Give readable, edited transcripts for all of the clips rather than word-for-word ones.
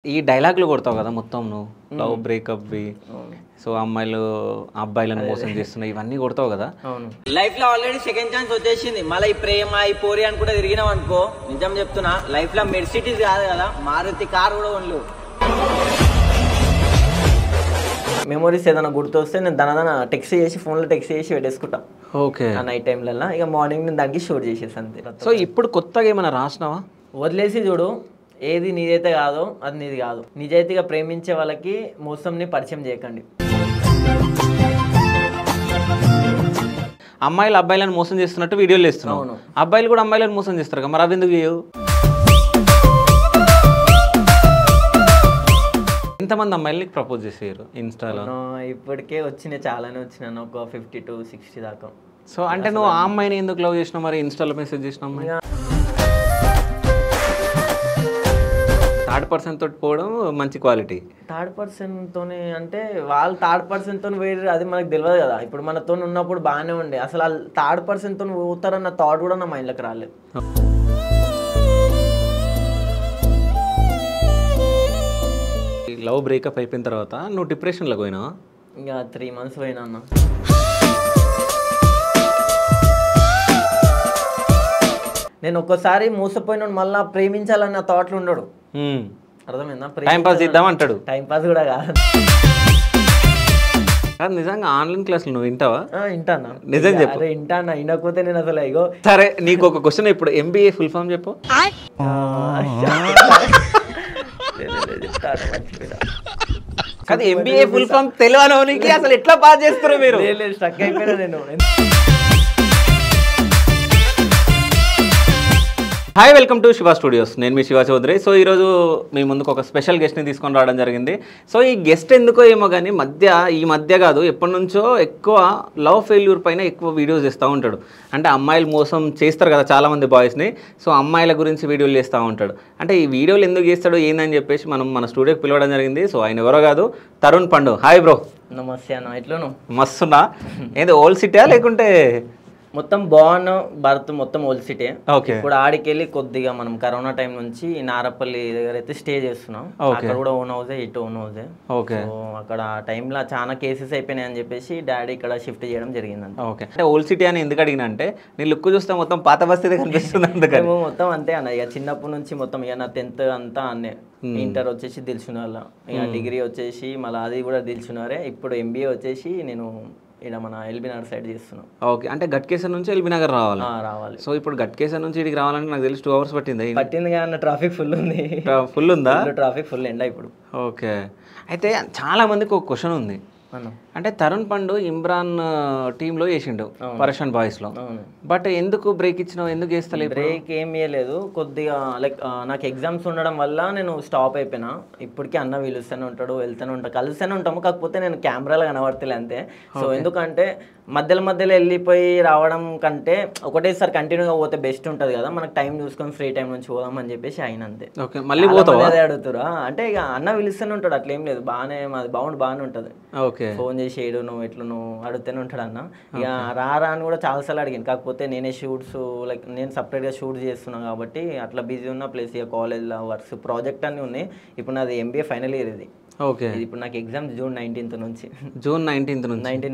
ఈ డైలాగ్లు కొడతావు కదా మొత్తం నువ్వు లవ్ బ్రేకప్వి సో అమ్మాయిలు అబ్బాయిలను మోసం చేస్తున్నాయి ఇవన్నీ కొడతావు కదా. లైఫ్ లో ఆల్రెడీ సెకండ్ ఛాన్స్ వచ్చేసింది, మళ్ళీ ఈ ప్రేమ ఈ పోరి అని కూడా తిరిగినావు అనుకో, నిజం చెప్తున్నా లైఫ్ లో మెర్సిటీస్ కాదు కదా, మారుతి కార్ కూడా ఉండవు. మెమోరీస్ ఏదైనా గుర్తొస్తే నేను దాని టెక్స్ట్ చేసి ఫోన్లో టెక్స్ట్ చేసి పెట్టేసుకుంటా. ఓకే, ఆ నైట్ టైంలలో ఇక మార్నింగ్ నేను దానికి షూట్ చేసేసి అంతే. సో ఇప్పుడు కొత్తగా ఏమైనా రాసినావా? వదిలేసి చూడు, ఏది నీదైతే కాదో అది నీది కాదు. నిజాయితీగా ప్రేమించే వాళ్ళకి మోసంని పరిచయం చేయకండి. అమ్మాయిలు అబ్బాయిలను మోసం చేస్తున్నట్టు వీడియోలు వేస్తున్నావు, అబ్బాయిలు కూడా అమ్మాయిలను మోసం చేస్తారు కదా, మరి అవి ఎందుకు చేయవు? ఎంతమంది అమ్మాయిలు నీకు ప్రపోజ్ చేసారు ఇన్స్టాలో? ఇప్పటికే వచ్చినాయి, చాలానే వచ్చినాను, ఒక 50 to 60 దాకా. సో అంటే నువ్వు ఆ అమ్మాయిని ఎందుకు లవ్ చేసినావు మరి, ఇన్స్టాలో మెసేజ్ చేసినావు? థర్డ్ పర్సన్ తోటి పోవడం మంచి క్వాలిటీ. థర్డ్ పర్సన్తోనే అంటే వాళ్ళు థర్డ్ పర్సన్తో వేరే, అది మనకు తెలియదు కదా. ఇప్పుడు మనతో ఉన్నప్పుడు బాగానే ఉండే, అసలు వాళ్ళు థర్డ్ పర్సన్తో పోతారన్న థాట్ కూడా నా మైండ్లోకి రాలేదు. లవ్ బ్రేకప్ అయిపోయిన తర్వాత నువ్వు డిప్రెషన్లోకి పోయినావా? ఇంకా 3 months పోయినా అన్న. నేను ఒక్కసారి మోసపోయిన మళ్ళీ ప్రేమించాలన్న థాట్లు ఉండడు, అర్థమైందా? టైం పాస్ చేద్దాం అంటాడు. టైం పాస్ కూడా కాదు. నిజంగా ఆన్లైన్ క్లాసులు నువ్వు వింటావా? వింటానా, నిజం చెప్పు. అరే వింటానా, వినకపోతే నేను అసలు ఇగో. సరే నీకు ఒక క్వశ్చన్, ఇప్పుడు MBA ఫుల్ ఫామ్ చెప్పు. కానీ MBA ఫుల్ ఫామ్ తెలియని అసలు ఎట్లా పాస్ చేస్తారు మీరు? స్టక్ అయిపోయినా నేను. Hi, welcome to Shiva studios. నేను మీ శివ చౌదరి. సో ఈరోజు మీ ముందుకు ఒక స్పెషల్ గెస్ట్ని తీసుకొని రావడం జరిగింది. సో ఈ గెస్ట్ ఎందుకో ఏమో కానీ ఈ మధ్య కాదు, ఎప్పటి నుంచో ఎక్కువ లవ్ ఫెయిల్యూర్ పైన ఎక్కువ వీడియోస్ చేస్తూ ఉంటాడు. అంటే అమ్మాయిలు మోసం చేస్తారు కదా చాలామంది బాయ్స్ని, సో అమ్మాయిల గురించి వీడియోలు చేస్తూ ఉంటాడు. అంటే ఈ వీడియోలు ఎందుకు చేస్తాడో ఏందని చెప్పేసి మనం మన స్టూడియోకి పిలవడం జరిగింది. సో ఆయన ఎవరో కాదు, తరుణ్ పండు. Hi bro. నమస్తే అన్న, ఎట్లా? మస్తున్నా. ఏదో ఓల్డ్ సిటీ లేకుంటే మొత్తం బాగున్నా బర్త్ మొత్తం ఓల్డ్ సిటీ. ఓకే. ఇప్పుడు ఆడికెళ్ళి కొద్దిగా మనం కరోనా టైం నుంచి నారపల్లి దగ్గర అయితే స్టే చేస్తున్నాం. అక్కడ కూడా ఓన్ హౌసే, ఇటు ఓన్ హౌసే. ఓకే. సో అక్కడ ఆ టైంలో చాలా కేసెస్ అయిపోయినాయి అని చెప్పేసి డాడీ ఇక్కడ షిఫ్ట్ చేయడం జరిగిందంట. ఓకే. అంటే ఓల్డ్ సిటీ అని ఎందుకు అడిగిన అంటే నీ లుక్ చూస్తే మొత్తం పాత బస్తీ కనిపిస్తుంది అందుకని. మొత్తం అంతే అన్న, ఇక చిన్నప్పటి నుంచి మొత్తం ఇక నా 10th అంతా అన్నే. ఇంటర్ వచ్చేసి దిల్సునార్ల, ఇక డిగ్రీ వచ్చేసి మళ్ళీ అది కూడా దిల్సునారే. ఇప్పుడు MBA వచ్చేసి నేను ఇక్కడ మన ఎల్బీనగర్ సైడ్ చేస్తున్నాం. ఓకే. అంటే గట్కేసర్ నుంచి ఎల్బీనగర్ రావాలి. సో ఇప్పుడు గట్కేసర్ నుంచి ఇక్కడికి రావాలంటే నాకు తెలిసి 2 hours పట్టింది కానీ ట్రాఫిక్ ఫుల్ ఉంది. ఫుల్ ఉందా? ట్రాఫిక్ ఫుల్ ఎండ ఇప్పుడు. ఓకే. అయితే చాలా మందికి ఒక క్వశ్చన్ ఉంది. అంటే తరుణ్ పండు ఇమ్రాన్ టీంలో వేసిండు పర్షియన్ బాయ్స్లో, బట్ ఎందుకు బ్రేక్ ఇచ్చినావు, ఎందుకు వేస్తలేదు? బ్రేక్ ఏం ఇవ్వలేదు, కొద్దిగా లైక్ నాకు ఎగ్జామ్స్ ఉండడం వల్ల నేను స్టాప్ అయిపోయినా. ఇప్పటికీ అన్న పిలుస్తూనే ఉంటాడు, వెళ్తూనే ఉంటాడు, కలుస్తూనే ఉంటాము. కాకపోతే నేను కెమెరాలో కనబడతలే అంతే. సో ఎందుకంటే మధ్యలో వెళ్ళిపోయి రావడం కంటే ఒకటేసారి కంటిన్యూగా పోతే బెస్ట్ ఉంటుంది కదా, మనకు టైం చూసుకొని ఫ్రీ టైం నుంచి పోదాం అని చెప్పేసి ఆయన అంతే. ఓకే. మళ్ళీ పోతావా? అదే అడుగుతారా అంటే ఇక అన్న పిలుస్తూనే ఉంటాడు, అట్లేం లేదు, బాగానే మాది బాగానే ఉంటుంది. ఓకే. ఫోన్ చేసి ఏడు నువ్వు ఎట్లు నువ్వు అడుగుతూనే ఉంటాడు అన్న. ఇక రారా అని కూడా చాలాసార్లు అడిగాను, కాకపోతే నేనే షూట్స్ లైక్ నేను సపరేట్గా షూట్ చేస్తున్నాను కాబట్టి అట్లా బిజీ ఉన్నా. ప్లస్ ఇక కాలేజ్లో వర్క్స్ ప్రాజెక్ట్ అన్నీ ఉన్నాయి. ఇప్పుడు నాది MBA ఫైనల్ ఇయర్ ఇది. ఓకే. ఇప్పుడు నాకు ఎగ్జామ్స్ June 19th నుంచి. June 19th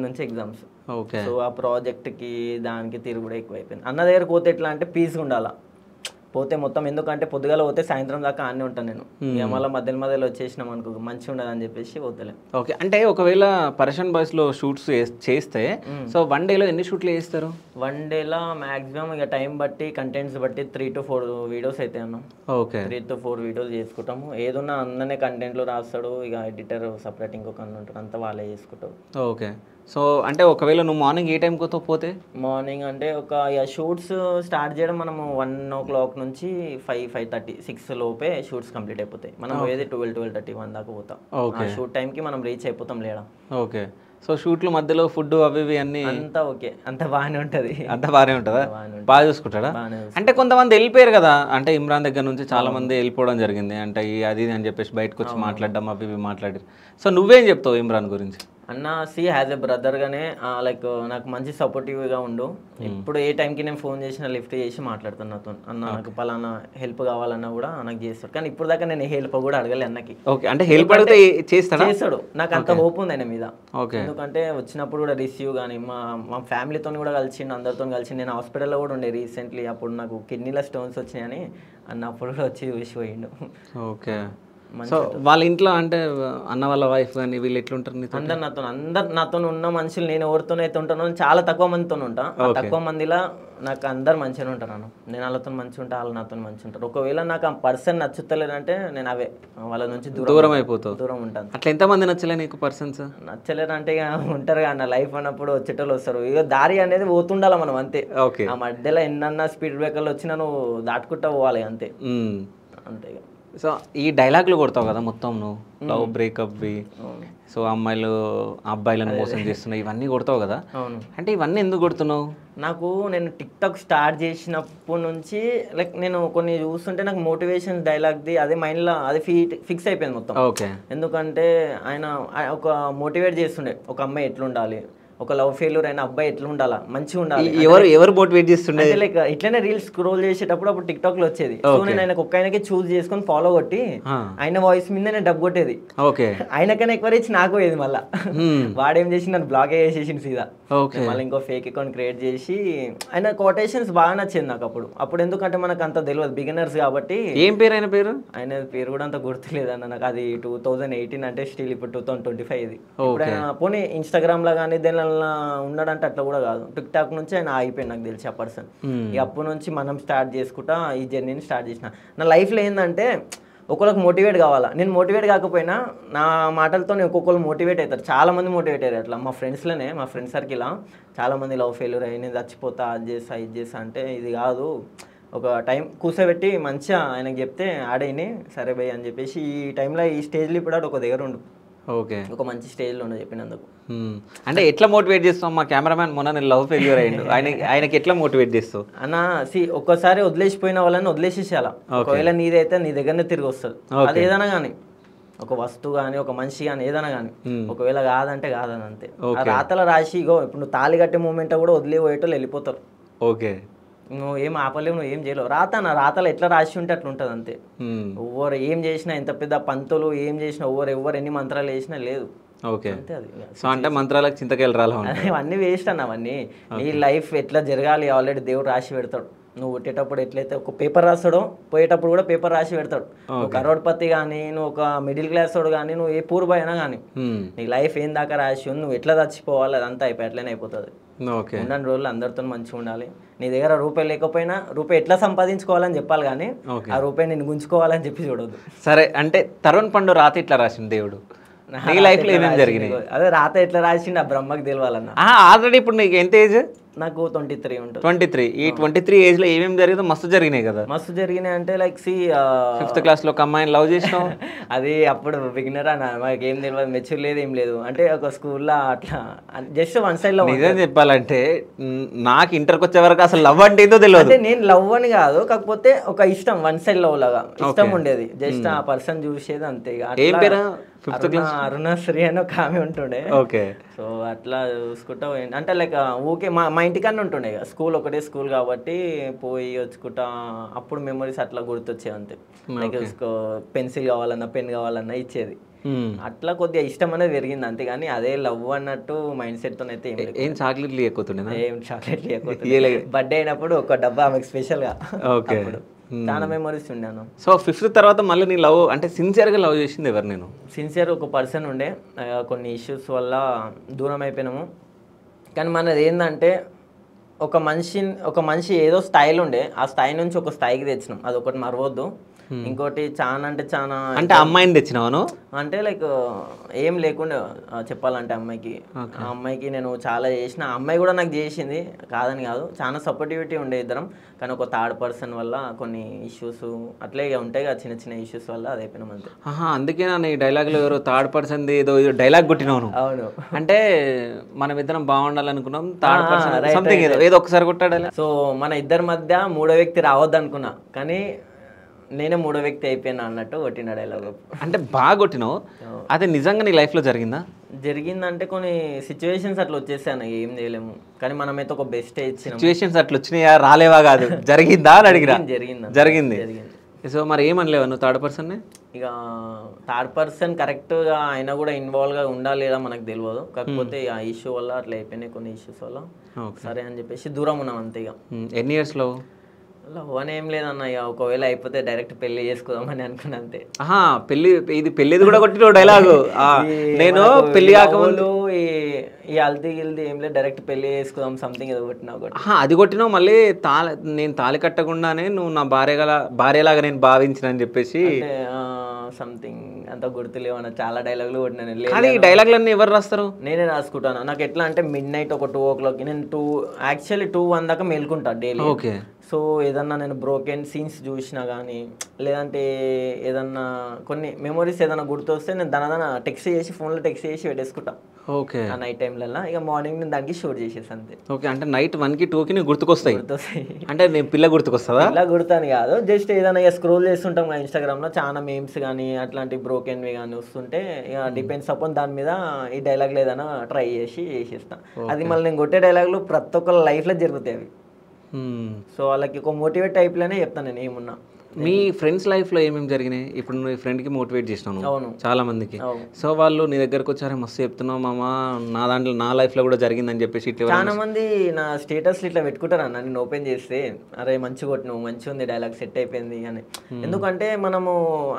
నుంచి ఎగ్జామ్స్. ఓకే. సో ఆ ప్రాజెక్ట్కి దానికి తిరుగుడు ఎక్కువ అయిపోయింది. అన్న దగ్గర పోతే ఎట్లా అంటే పీస్గా ఉండాలా, పోతే మొత్తం ఎందుకంటే పొద్దుగాల పోతే సాయంత్రం దాకా ఆనే ఉంటాను నేను. ఇక మళ్ళీ మధ్యలో వచ్చేసినాం అనుకో మంచిగా ఉండదు అని చెప్పేసి పోతలే. ఓకే. అంటే ఒకవేళ పర్షియన్ బాయ్స్లో షూట్స్ చేస్తే సో 1 day ఎన్ని షూట్లు చేస్తారు? 1 day మాక్సిమం ఇక టైం బట్టి కంటెంట్స్ బట్టి 3 to 4 వీడియోస్ అయితే అన్నాం. ఓకే. 3 to 4 వీడియోస్ చేసుకుంటాము. ఏదన్నా అన్ననే కంటెంట్లో రాస్తాడు, ఇక ఎడిటర్ సపరేట్ ఇంకొక అన్న ఉంటాడు, అంతా వాళ్ళే చేసుకుంటారు. ఓకే. సో అంటే ఒకవేళ నువ్వు మార్నింగ్ ఏ టైంకి పోతే? మార్నింగ్ అంటే ఒక షూట్స్ స్టార్ట్ చేయడం మనము 1 o'clock నుంచి 5:30 6 లోపే షూట్స్ కంప్లీట్ అయిపోతాయి. మనం పోయేది 12:30 1 దాకా పోతాం. ఆ షూట్ టైంకి మనం రీచ్ అయిపోతాం లేడా. ఓకే. సో షూట్లు మధ్యలో ఫుడ్ అవి ఇవి అన్ని అంతా ఓకే, అంత బాగానే ఉంటుంది. అంత బాగానే ఉంటుందా? బాగా చూసుకుంటాడా? అంటే కొంతమంది వెళ్ళిపోయారు కదా, అంటే ఇమ్రాన్ దగ్గర నుంచి చాలా మంది వెళ్ళిపోవడం జరిగింది, అంటే అది అని చెప్పేసి బయటకు వచ్చి మాట్లాడడం అవి ఇవి మాట్లాడారు. సో నువ్వేం చెప్తావు ఇమ్రాన్ గురించి? అన్న యాజ్ ఎ బ్రదర్గానే లైక్ నాకు మంచి సపోర్టివ్గా ఉండు. ఇప్పుడు ఏ టైంకి నేను ఫోన్ చేసినా లిఫ్ట్ చేసి మాట్లాడుతాను నాతో. అన్న నాకు పలానా హెల్ప్ కావాలన్నా కూడా నాకు చేస్తాడు. కానీ ఇప్పుడు దాకా నేను హెల్ప్ కూడా అడగలే అన్నకి. ఓకే, అంటే హెల్ప్ అడిగితే చేస్తాడు. నాకు అంత హోప్ ఉంది ఆయన మీద. ఎందుకంటే వచ్చినప్పుడు కూడా రిసీవ్ కానీ మా ఫ్యామిలీతో కూడా కలిసిండు, అందరితో కలిసి. నేను హాస్పిటల్లో కూడా ఉండే రీసెంట్లీ. అప్పుడు నాకు కిడ్నీలో స్టోన్స్ వచ్చినాయని అన్నప్పుడు కూడా వచ్చి చూసి పోయిండు. ఓకే, సో వాళ్ళ ఇంట్లో అంటే అన్న వాళ్ళ వైఫ్ కానీ వీళ్ళు ఎట్లుంటారు? అందరు నాతో ఉన్న మనుషులు నేను ఎవరితోనైతే ఉంటానో చాలా తక్కువ మందితో ఉంటా. తక్కువ మందిలా నాకు అందరు మంచిగా ఉంటారు అన్న. నేను వాళ్ళతో మంచిగా ఉంటా, వాళ్ళు నాతో మంచిగా ఉంటారు. ఒకవేళ నాకు ఆ పర్సన్ నచ్చుతలేదంటే నేను అవే వాళ్ళ నుంచి దూరం అయిపోతాను, దూరం ఉంటాను. అట్లా ఎంతమంది నచ్చలే నీకు పర్సన్స్? నచ్చలేరు అంటే ఇక ఉంటారు అన్న, లైఫ్ అన్నప్పుడు వచ్చేటోళ్ళు వస్తారు. ఇక దారి అనేది పోతుండాలి మనం అంతే. ఆ మధ్యలో ఎన్నన్నా స్పీడ్ బ్రేకర్లు వచ్చినా నువ్వు దాటుకుంటా పోవాలి అంతే. అంతే. సో ఈ డైలాగులు కొడతావు కదా మొత్తం నువ్వు, లవ్ బ్రేకప్వి, సో అమ్మాయిలు అబ్బాయిలను మోసం చేస్తున్నావు, ఇవన్నీ కొడతావు కదా. అంటే ఇవన్నీ ఎందుకు కొడుతున్నావు? నేను టిక్టాక్ స్టార్ట్ చేసినప్పటి నుంచి లైక్ నేను కొన్ని చూస్తుంటే నాకు మోటివేషన్ డైలాగ్ది అదే మైండ్లో అది ఫిక్స్ అయిపోయింది మొత్తం. ఓకే, ఎందుకంటే ఆయన ఒక మోటివేట్ చేస్తుండే, ఒక అమ్మాయి ఎట్లుండాలి, ఒక లవ్ ఫెయిల్యూర్ అయిన అబ్బాయి ఎట్లా ఉండాలా, మంచిగా ఉండాలి. ఎవరు మోటివేట్ చేస్తుండే? లైక్ ఇట్లనే రీల్స్ స్క్రోల్ చేసేటప్పుడు అప్పుడు టిక్ టాక్ లో వచ్చేది. సో నేను ఆయనకు ఒక్క ఆయనకి చూస్ చేసుకొని ఫాలో కొట్టి ఆయన వాయిస్ మీద నేను డబ్బు కొట్టేది. ఓకే, ఆయనకన్నా ఎక్కువ రీచ్ నాకు పోయేది. మళ్ళీ వాడేం చేసి నన్ను బ్లాక్ చేసేసింది సీదా. మళ్ళీ ఇంకో ఫేక్ అకౌంట్ క్రియేట్ చేసి ఆయన కొటేషన్స్ బాగా నచ్చింది నాకు అప్పుడు. ఎందుకంటే మనకు అంత తెలియదు, బిగినర్స్ కాబట్టి. ఏం పేరు ఆయన పేరు? ఆయన పేరు కూడా అంత గుర్తులేదన్న నాకు. అది 2018 అంటే స్టిల్ ఇప్పుడు 2025 ఇది. పోనీ ఇన్స్టాగ్రామ్ లో కానీ దేని ఉన్నాడంటే అట్లా కూడా కాదు. టిక్ టాక్ నుంచి ఆయన ఆగిపోయింది నాకు తెలిసి ఆ పర్సన్. ఇక అప్పటి నుంచి మనం స్టార్ట్ చేసుకుంటా ఈ జర్నీని స్టార్ట్ చేసిన. నా లైఫ్లో ఏంటంటే ఒకళ్ళకి మోటివేట్ కావాలా. నేను మోటివేట్ కాకపోయినా నా మాటలతో ఒక్కొక్కరు మోటివేట్ అవుతారు. చాలా మంది మోటివేట్ అయ్యారు అట్లా. మా ఫ్రెండ్స్లోనే, మా ఫ్రెండ్ సర్కిల్ చాలా మంది లవ్ ఫెయిల్యూర్ అయ్యి నేను చచ్చిపోతా, అది చేస్తా ఇది చేస్తా అంటే, ఇది కాదు ఒక టైం కూర్చోబెట్టి మంచిగా ఆయనకు చెప్తే ఆడేని సరే భయ్ అని చెప్పేసి ఈ టైంలో ఈ స్టేజ్లో ఇప్పుడు ఒక దగ్గర ఉండు. ఓకే, ఒక మంచి స్టేజ్లో ఉండే చెప్పినందుకు. అంటే ఎట్లా మోటివేట్ చేస్తావు? మా కెమెరామ్యాన్ మొన్న నేను లవ్ ఫెయిల్యూర్ అయ్యిండు, ఆయనకి ఎట్లా మోటివేట్ చేస్తావు? అన్న ఒక్కసారి వదిలేసిపోయిన వాళ్ళని వదిలేసేసేయాలా. ఒకవేళ నీదైతే నీ దగ్గరనే తిరిగి వస్తుంది. అది ఏదైనా కానీ, ఒక వస్తువు కానీ ఒక మనిషి కానీ ఏదైనా కానీ. ఒకవేళ కాదంటే కాదని అంతే. ఆ రాతల రాసి ఇగో ఇప్పుడు నువ్వు తాళి కట్టే మూమెంట్ కూడా వదిలేపోయేటోళ్ళు వెళ్ళిపోతారు. ఓకే, నువ్వు ఏం ఆపలేవు, నువ్వు ఏం చేయలేవు. నా రాతలు ఎట్లా రాసి ఉంటే అట్లా ఉంటుంది అంతే. ఎవరు ఏం చేసినా, ఎంత పెద్ద పంతులు ఏం చేసినా, ఎవరు ఎన్ని మంత్రాలు వేసినా లేదు. ఓకే, సో అంటే మంత్రాలకు చింతకాయలు రాలా? అవన్నీ వేస్ట్ అన్న. అవన్నీ నీ లైఫ్ ఎట్లా జరగాలి ఆల్రెడీ దేవుడు రాసి పెడతాడు. నువ్వు పుట్టేటప్పుడు ఎట్లయితే ఒక పేపర్ రాస్తాడో, పోయేటప్పుడు కూడా పేపర్ రాసి పెడతాడు. ఒక కరోడ్పతి కానీ, నువ్వు ఒక మిడిల్ క్లాస్ వాడు కానీ, నువ్వు ఏ పూర్ బాయ్ అయినా కానీ, నీ లైఫ్ ఏం దాకా రాసి ఉంది, నువ్వు ఎట్లా చచ్చిపోవాలి అదంతా అయిపోయి అట్లనే అయిపోతుంది. ఉన్న రోజులు అందరితో మంచిగా ఉండాలి. నీ దగ్గర రూపాయి లేకపోయినా రూపాయి ఎట్లా సంపాదించుకోవాలని చెప్పాలి కానీ ఆ రూపాయి నేను గుంజుకోవాలని చెప్పి చూడొద్దు. సరే, అంటే తరుణ్ పండు రాత ఇట్లా రాసిండు దేవుడు, నీ లైఫ్ లో ఏమేమి జరిగినాయి? అదే రాత ఎట్లా రాసిండు ఆ బ్రహ్మకి తెలియాలన్న. ఆల్రెడీ ఇప్పుడు నీకు ఎంత ఏజ్? నాకు 23 ఉంటుంది. 23. ఈ 23 ఏజ్ లో ఏమేమి జరిగిందో మస్తు జరిగినాయి కదా. మస్తు జరిగినాయి అంటే లైక్ 5th క్లాస్ లో ఒక అమ్మాయిని లవ్ చేసినావు. అది అప్పుడు బిగినర్ అన్న, మాకు ఏం తెలియదు, మెచ్యూర్ లేదు, ఏం లేదు. అంటే ఒక స్కూల్లో అట్లా జస్ట్ వన్ సైడ్ లో. నిజం చెప్పాలంటే నాకు ఇంటర్కి వచ్చే వరకు అసలు లవ్ అంటే ఏదో తెలియదు. అంటే నేను లవ్ అని కాదు, కాకపోతే ఒక ఇష్టం, వన్ సైడ్ లవ్ లాగా ఇష్టం ఉండేది. జస్ట్ ఆ పర్సన్ చూసేది అంతే. అరుణశ్రీ అని ఒక ఆమె ఉంటుండే. ఓకే, సో అట్లా చూసుకుంటా అంటే లైక్ ఊకే మా ఇంటికన్నా ఉంటుండే. స్కూల్ ఒకటే స్కూల్ కాబట్టి పోయి వచ్చుకుంటా అప్పుడు మెమరీస్ అట్లా గుర్తొచ్చేది అంతే. లైక్ పెన్సిల్ కావాలన్నా పెన్ కావాలన్నా ఇచ్చేది. అట్లా కొద్దిగా ఇష్టం అనేది పెరిగింది అంతేగాని అదే లవ్ అన్నట్టు మైండ్ సెట్ తో అయితే ఏం చాక్లెట్లు ఎక్కుతుండే. ఏం చాక్లెట్లు ఎక్కుతుండే. బర్త్డే అయినప్పుడు ఒక డబ్బా ఆమెకు స్పెషల్ గా. ఓకే, చాలా మెమరీస్ ఉండాను. సో 5th తర్వాత మళ్ళీ నీ లవ్ అంటే సిన్సియర్గా లవ్ చేసింది ఎవరు? నేను సిన్సియర్ ఒక పర్సన్ ఉండే, కొన్ని ఇష్యూస్ వల్ల దూరం అయిపోయినాము. కానీ మనది ఏంటంటే ఒక మనిషి ఏదో స్థాయిలో ఉండే, ఆ స్థాయి నుంచి ఒక స్థాయికి తెచ్చినాం, అదొకటి మరవద్దు. ఇంకోటి చాలా అంటే అమ్మాయిని తెచ్చినాను అంటే లైక్ ఏం లేకుండా చెప్పాలంటే అమ్మాయికి, ఆ అమ్మాయికి నేను చాలా చేసిన, ఆ అమ్మాయి కూడా నాకు చేసింది కాదని కాదు, చాలా సపోర్టివిటీ ఉండే ఇద్దరం. కానీ ఒక థర్డ్ పర్సన్ వల్ల కొన్ని ఇష్యూస్ అట్లే ఉంటాయి కదా, చిన్న చిన్న ఇష్యూస్ వల్ల అది అయిపోయినాం అంతే. అందుకే నా ఈ డైలాగ్లో ఎవరో థర్డ్ పర్సన్ ఏదో డైలాగ్ కొట్టినాను. అవును, అంటే మనం ఇద్దరం బాగుండాలనుకున్నాం, థర్డ్ పర్సన్ సంథింగ్ ఏదో ఒకసారి కొట్టాడు. సో మన ఇద్దరి మధ్య మూడో వ్యక్తి రావద్దు అనుకున్నా, కానీ నేనే మూడో వ్యక్తి అయిపోయినా అన్నట్టు కొట్టిన డైలాగ్. అంటే బాగా కొట్టినావు. అదే నిజంగా నీ లైఫ్లో జరిగిందా? జరిగిందంటే కొన్ని సిచ్యువేషన్స్ అట్లా వచ్చేసాను, ఏం చేయలేము. కానీ మనమైతే ఒక బెస్ట్ ఇచ్చినాం. సిచ్యువేషన్స్ అట్లా వచ్చినాయా రాలేవా కాదు, జరిగిందా అని అడిగిరా. జరిగింది. సో మరి ఏమనలేవా నువ్వు థర్డ్ పర్సన్? ఇక థర్డ్ పర్సన్ కరెక్ట్గా అయినా కూడా ఇన్వాల్వ్గా ఉండాలి లేదా మనకు తెలియదు. కాకపోతే ఆ ఇష్యూ వల్ల అట్లా అయిపోయినాయి, కొన్ని ఇష్యూస్ వల్ల సరే అని చెప్పేసి దూరం ఉన్నాం అంతే. ఇక ఎన్ని ఇయర్స్ లవ్? లవ్ అని ఏం లేదన్న, ఇక ఒకవేళ అయిపోతే డైరెక్ట్ పెళ్లి చేసుకుందామని అనుకున్నా అంతే. పెళ్లి, ఇది పెళ్లిది కూడా కొట్టిన డైలాగు. నేను పెళ్లి కాకముందు ఈ హల్దీ గిల్దీ ఏం లేదు, డైరెక్ట్ పెళ్లి చేసుకుందాం సంథింగ్ ఏదో కొట్టినా ఒకటి. అది కొట్టినావు మళ్ళీ నేను తాళి కట్టకుండానే నువ్వు నా భార్యలాగా నేను భావించిన అని చెప్పేసి సంథింగ్ అంత గుర్తులేవన్న, చాలా డైలాగులు కొట్టినాను. కానీ ఈ డైలాగులన్నీ ఎవరు రాస్తారు? నేనే రాసుకుంటాను. నాకు ఎట్లా అంటే మిడ్ నైట్ ఒక 2 o'clock, నేను యాక్చువల్లీ 2-1 దాకా మేల్కుంటా డైలీ. ఓకే. సో ఏదన్నా నేను బ్రోకెన్ సీన్స్ చూసినా కానీ లేదంటే ఏదన్నా కొన్ని మెమొరీస్ ఏదైనా గుర్తొస్తే నేను దాని టెక్స్ట్ చేసి ఫోన్లో టెక్స్ట్ చేసి పెట్టేసుకుంటా. ఓకే. ఆ నైట్ టైంలలో ఇక మార్నింగ్ నేను దానికి షూట్ చేసేసి అంతే. ఓకే, అంటే నైట్ 1కి 2కి నీకు గుర్తుకొస్తాయి? అంటే నేను పిల్ల గుర్తుకొస్తుందా? ఇలా గుర్తాను కాదు, జస్ట్ ఏదైనా ఇక స్క్రోల్ చేస్తుంటాం కదా ఇన్స్టాగ్రామ్లో, చాలా మీమ్స్ కానీ అట్లాంటి బ్రోకెన్వి కానీ వస్తుంటే ఇక డిపెండ్స్ అపాన్ దాని మీద ఈ డైలాగ్లు ఏదైనా ట్రై చేసేస్తాను. అది మళ్ళీ నేను కొట్టే డైలాగులు ప్రతి ఒక్కళ్ళ లైఫ్లో జరుగుతాయి అవి. సో వాళ్ళకి ఒక మోటివేట్ టైప్లోనే చెప్తాను నేను ఏమున్నా. మీ ఫ్రెండ్స్ లైఫ్లో ఏమేమి జరిగినాయి? ఇప్పుడు నువ్వు ఫ్రెండ్కి మోటివేట్ చేసినావు అవును చాలా మందికి. సో వాళ్ళు నీ దగ్గరకు వచ్చారే మస్తు చెప్తున్నావు మామ, నా లైఫ్లో కూడా జరిగిందని చెప్పేసి చాలా మంది నా స్టేటస్లు ఇట్లా పెట్టుకుంటారు అన్న, నేను ఓపెన్ చేస్తే అరే మంచిగా కొట్టినావు, మంచిగా ఉంది డైలాగ్, సెట్ అయిపోయింది అని. ఎందుకంటే మనము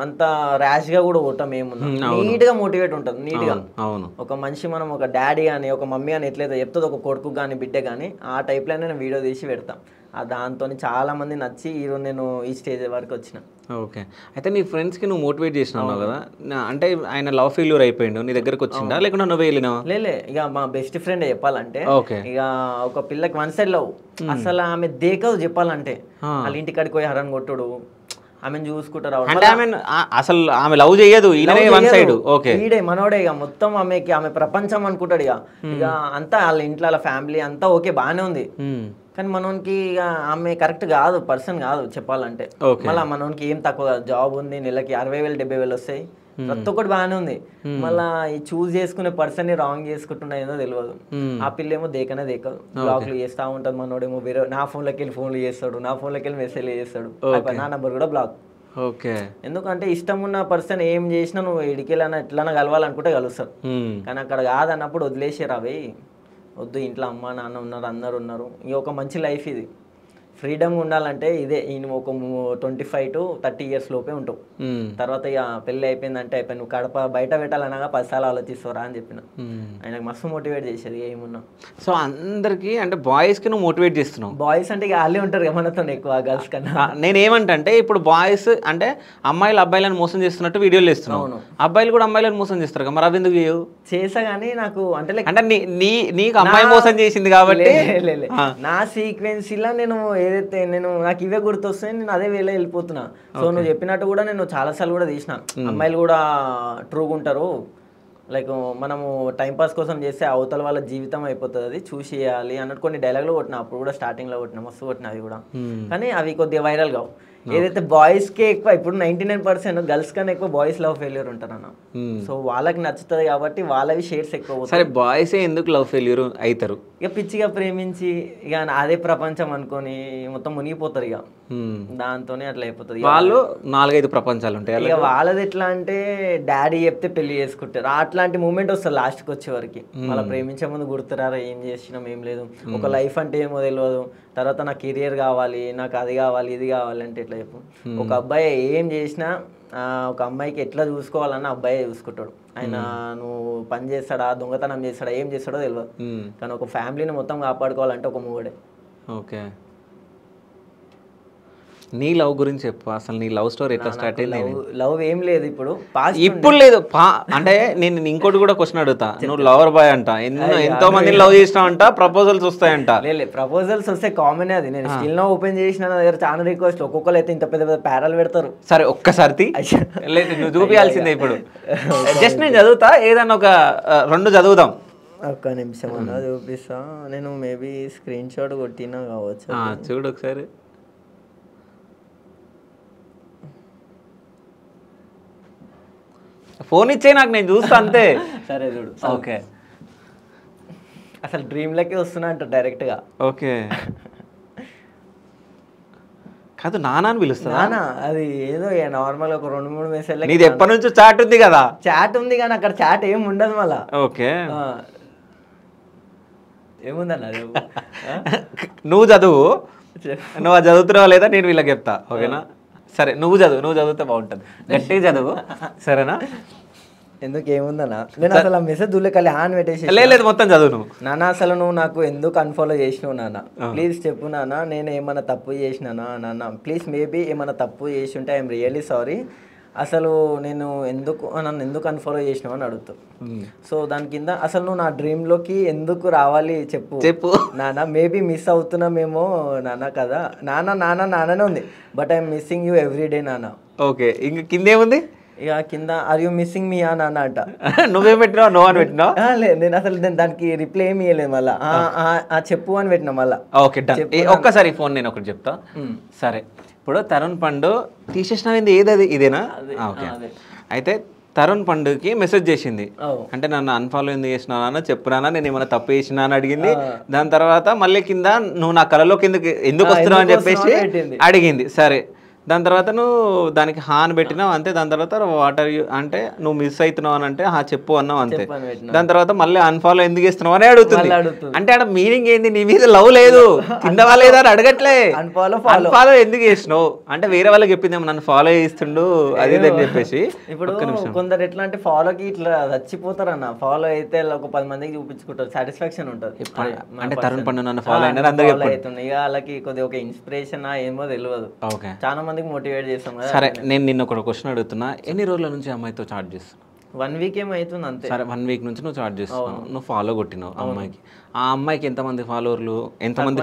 అంత ర్యాష్గా కూడా కొట్టాం, ఏమున్నా నీట్గా మోటివేట్ ఉంటుంది నీట్గా. అవును, ఒక మనిషి మనం ఒక డాడీ కానీ ఒక మమ్మీ అని ఎట్లయితే చెప్తుంది ఒక కొడుకు కానీ బిడ్డ కానీ, ఆ టైప్లోనే నేను వీడియో తీసి పెడతాం. దాంతో చాలా మంది నచ్చి ఈరోజు నేను ఈ స్టేజ్ వరకు వచ్చిన. ఓకే, అయితే నీ ఫ్రెండ్స్కి నువ్వు మోటివేట్ చేసినావు కదా, అంటే ఆయన లవ్ ఫెయిల్యూర్ అయిపోయిండు, నీ దగ్గరకు వచ్చిందా లేకుండా నువ్వు వెళ్ళినావా? లేలే, ఇక మా బెస్ట్ ఫ్రెండ్ చెప్పాలంటే. ఇక ఒక పిల్లకి 1 side లవ్, అసలు ఆమె దేకదు చెప్పాలంటే. వాళ్ళ ఇంటికాడికి పోయి హరన్ కొట్టుడు, ఆమెను చూసుకుంటారు. అంటే అసలు ఆమె లవ్ చేయదు, ఈయననే వన్ సైడ్. ఓకే, ఈడే మనోడే ఇక మొత్తం ఆమె ప్రపంచం అనుకుంటాడు. ఇక అంతా వాళ్ళ ఇంట్లో వాళ్ళ ఫ్యామిలీ అంతా ఓకే బాగానే ఉంది, కానీ మనోనికి ఇక ఆమె కరెక్ట్ కాదు, పర్సన్ కాదు చెప్పాలంటే. మళ్ళీ మనోనికి ఏం తక్కువ, జాబ్ ఉంది, నెలకి 60,000 70,000 వస్తాయి, ప్రతి ఒక్కటి బాగానే ఉంది. మళ్ళీ ఈ చూస్ చేసుకునే పర్సన్ ని రాంగ్ చేసుకుంటున్నా ఏదో తెలియదు. ఆ పిల్లేమో దేకనే దేకదు, బ్లాక్లు చేస్తూ ఉంటుంది. మనోడేమో వేరే నా ఫోన్లోకి వెళ్ళి ఫోన్లు చేస్తాడు, నా ఫోన్లోకి వెళ్ళి మెసేజ్ చేస్తాడు, నా నెంబర్ కూడా బ్లాక్. ఓకే, ఎందుకంటే ఇష్టం ఉన్న పర్సన్ ఏం చేసినా నువ్వు ఎడికెళ్ళన్నా ఎట్లన్నా కలవాలనుకుంటే కలుస్తారు, కానీ అక్కడ కాదన్నప్పుడు వదిలేసారు. అవి వద్దు, ఇంట్లో అమ్మ నాన్న ఉన్నారు, అందరు ఉన్నారు, ఈ ఒక మంచి లైఫ్ ఇది. ఫ్రీడమ్గా ఉండాలంటే ఇదే, ఈయన ఒక 25 to 30 years లోపే ఉంటావు. తర్వాత ఇక పెళ్ళి అయిపోయిందంటే అయిపోయి, నువ్వు కడప బయట పెట్టాలనగా 10 సార్లు ఆలోచిస్తారా అని చెప్పిన. ఆయనకు మస్తు మోటివేట్ చేసేది ఏమున్నా. సో అందరికి అంటే బాయ్స్కి నువ్వు మోటివేట్ చేస్తున్నావు. బాయ్స్ అంటే ఇక వాళ్ళే ఉంటారు మనతో ఎక్కువ, గర్ల్స్ కన్నా. నేనేమంటే ఇప్పుడు బాయ్స్ అంటే అమ్మాయిలు అబ్బాయిలను మోసం చేస్తున్నట్టు వీడియోలు చేస్తున్నావు, అబ్బాయిలు కూడా అమ్మాయిలను మోసం చేస్తారు కదా, మరి అవి ఎందుకు చేయవు? చేసా కానీ నాకు అంటే నీకు అమ్మాయి మోసం చేసింది కాబట్టి నా సీక్వెన్సీలో ఏదైతే నాకు ఇవే గుర్తొస్తాయి, నేను అదే వేళ వెళ్ళిపోతున్నా. సో నువ్వు చెప్పినట్టు కూడా నేను చాలాసార్లు కూడా తీసిన, అమ్మాయిలు కూడా ట్రూగా ఉంటారు, లైక్ మనము టైంపాస్ కోసం చేస్తే అవతల వాళ్ళ జీవితం అయిపోతుంది, అది చూసి చేయాలి అన్నట్టు కొన్ని డైలాగులు కొట్టినా. అప్పుడు కూడా స్టార్టింగ్లో కొట్టినా, మస్తు కొట్టినా అవి కూడా, కానీ అవి కొద్దిగా వైరల్ కావు. ఏదైతే బాయ్స్కే ఎక్కువ, ఇప్పుడు 99% గర్ల్స్ కన్నా ఎక్కువ బాయ్స్ లవ్ ఫెయిల్యూర్ ఉంటారన్న. సో వాళ్ళకి నచ్చుతుంది కాబట్టి వాళ్ళవి షేర్స్ ఎక్కువ. సరే, బాయ్స్ ఎందుకు లవ్ ఫెయిల్యూర్ అవుతారు? ఇక పిచ్చిగా ప్రేమించి ఇక అదే ప్రపంచం అనుకొని మొత్తం మునిగిపోతారు, ఇక దాంతోనే అట్లా అయిపోతుంది. వాళ్ళు 4-5 ప్రపంచాలు ఉంటాయి. ఇక వాళ్ళది ఎట్లా అంటే డాడీ చెప్తే పెళ్లి చేసుకుంటారు, అట్లాంటి మూమెంట్ వస్తుంది లాస్ట్కి వచ్చే వరకు. మళ్ళీ ప్రేమించే ముందు గుర్తురారా ఏం చేసినాం ఏం లేదు, ఒక లైఫ్ అంటే ఏమో తెలియదు, తర్వాత నాకు కెరియర్ కావాలి, నాకు అది కావాలి ఇది కావాలి అంటే ఎట్లా చెప్పు. ఒక అబ్బాయి ఏం చేసినా ఒక అమ్మాయికి ఎట్లా చూసుకోవాలన్న అబ్బాయి చూసుకుంటాడు. ఆయన నువ్వు పని చేస్తాడా, దొంగతనం చేస్తాడా, ఏం చేస్తాడో తెలియదు, కానీ ఒక ఫ్యామిలీని మొత్తం కాపాడుకోవాలంటే ఒక మూడే. ఓకే, నీ లవ్ గురించి చెప్పు, అసలు నీ లవ్ స్టోరీ ఎట్లా స్టార్ట్ అయింది? లవ్ ఏం లేదు ఇప్పుడు, ఇప్పుడు లేదు. అంటే నేను ఇంకోటి కూడా క్వశ్చన్ అడుగుతా, నువ్వు లవర్ బాయ్ అంట, ఎంతో మంది లవ్ చేసినావు అంట, ప్రపోజల్స్ వస్తాయంట. లేదు, ప్రపోజల్స్ వస్తే కామన్ అది. నేను స్టిల్ నో ఓపెన్ చేసిన దగ్గర చాలా రిక్వెస్ట్, ఒక్కొక్కరు అయితే ఇంత పెద్ద పెద్ద పారాలు పెడతారు. సరే ఒక్కసారి నువ్వు చూపించాల్సిందే ఇప్పుడు. జస్ట్ నేను చదువుతా, ఏదన్నా ఒక 2 చదువుదాం. ఒక్క నిమిషం అన్నా చూపిస్తా, నేను మేబీ స్క్రీన్ షాట్ కొట్టినా కావచ్చు, చూడు ఒకసారి. ఫోన్ ఇచ్చే నాకు, నేను చూస్తా అంతే. సరే చూడు. ఓకే. అసలు డ్రీమ్లకే వస్తున్నా అంట డైరెక్ట్గా. ఓకే. కాదు నాన్న అని పిలుస్తా. నానా అది ఏదో నార్మల్ ఒక 2-3 మెసేజ్. నీది ఎప్పటి నుంచో చాట్ ఉంది కదా? చాట్ ఉంది కానీ అక్కడ చాట్ ఏం ఉండదు మళ్ళా. ఓకే. ఏముందన్న అది? నువ్వు చదువు, నువ్వు చదువుతున్నావా లేదా నేను వీళ్ళకి చెప్తా, ఓకేనా? సరే నువ్వు చదివితే బాగుంటుంది, గట్టిగా చదువు, సరేనా? ఎందుకు ఏముందన్నా, నేను అసలు ఆ మెసేజ్ దుల్లెకలి ఆన్ పెట్టేసి లేదు మొత్తం చదువు నువ్వు. నాన్న అసలు నువ్వు నాకు ఎందుకు అన్ఫాలో చేసినావు నాన్న, ప్లీజ్ చెప్పు నాన్న, నేను ఏమైనా తప్పు చేసినానా నాన్న, ప్లీజ్ మేబీ ఏమైనా తప్పు చేసి ఉంటే ఐఎమ్ రియల్లీ సారీ, అసలు నేను నన్ను ఎందుకు అన్ఫాలో చేసినావు అని అడుగుతావు. సో దాని కింద అసలు నువ్వు నా డ్రీమ్లోకి ఎందుకు రావాలి చెప్పు నాన్న, మేబీ మిస్ అవుతున్నామేమో నాన్న కదా నాన్ననే ఉంది, but I'm missing you every day నాన్న. ఓకే, ఇంక కిందేముంది? ఇక కింద ఆర్ యూ మిస్సింగ్ మీ నాన్న అంట. నువ్వేం పెట్టినావు? నో అని పెట్టినావు? లేదు, నేను దానికి రిప్లై ఏమి ఇవ్వలేదు, మళ్ళీ చెప్పు అని పెట్టినా మళ్ళీ. Okay done. ఒక్కసారి ఫోన్ నేను ఒకటి చెప్తా. సరే, ఇప్పుడు తరుణ్ పండు తీసేసినది ఏది ఇదేనా? ఓకే. అయితే తరుణ్ పండుకి మెసేజ్ చేసింది, అంటే నన్ను అన్ఫాలో ఎందుకు చేసినా చెప్పునా, నేను ఏమైనా తప్పు చేసినా అని అడిగింది. దాని తర్వాత మళ్ళీ కింద నువ్వు నా కళలోకి ఎందుకు వస్తున్నావు అని చెప్పేసి అడిగింది. సరే, దాని తర్వాత నువ్వు దానికి హాన్ పెట్టినావు అంతే. దాని తర్వాత వాటర్ అంటే నువ్వు మిస్ అవుతున్నావు అని అంటే చెప్పు అన్నావు అంతే. దాని తర్వాత మళ్ళీ అన్ఫాలో ఎందుకు చేస్తున్నావు అని అడుగుతుంది. అంటే ఆడ మీనింగ్ ఏంది? నీ మీద లవ్ లేదు, కింద లేదా అని అడగట్లే, అన్ఫాలో ఎందుకు చేసినావు అంటే వేరే వాళ్ళకి చెప్పింది నన్ను ఫాలో చేస్తుండు అది అని చెప్పేసి. ఇప్పుడు కొందరు ఎట్లా అంటే ఫాలోకి ఇట్లా చచ్చిపోతారు అన్న, ఫాలో అయితే ఒక 10 మందికి చూపించుకుంటారు, సాటిస్ఫాక్షన్ ఉంటుంది. అంటే తరుణ్ పండు నన్ను ఫాలో అయినా అందరూ అవుతుంది, ఇక వాళ్ళకి కొద్దిగా ఒక ఇన్స్పిరేషన్ ఏమో తెలియదు. ఓకే, చాలా మందికి మోటివేట్ చేస్తాం కదా. సరే, నేను నిన్న ఒక క్వశ్చన్ అడుగుతున్నా, ఎన్ని రోజుల నుంచి అమ్మాయితో చాట్ చేస్తావు? 1 వీక్ ఏమో అవుతుంది అంతే. సరే, 1 వీక్ నుంచి నువ్వు చాట్ చేస్తున్నావు, నువ్వు ఫాలో కొట్టినావు అమ్మాయికి. ఆ అమ్మాయికి ఎంతమంది ఫాలోవర్లు, ఎంతమంది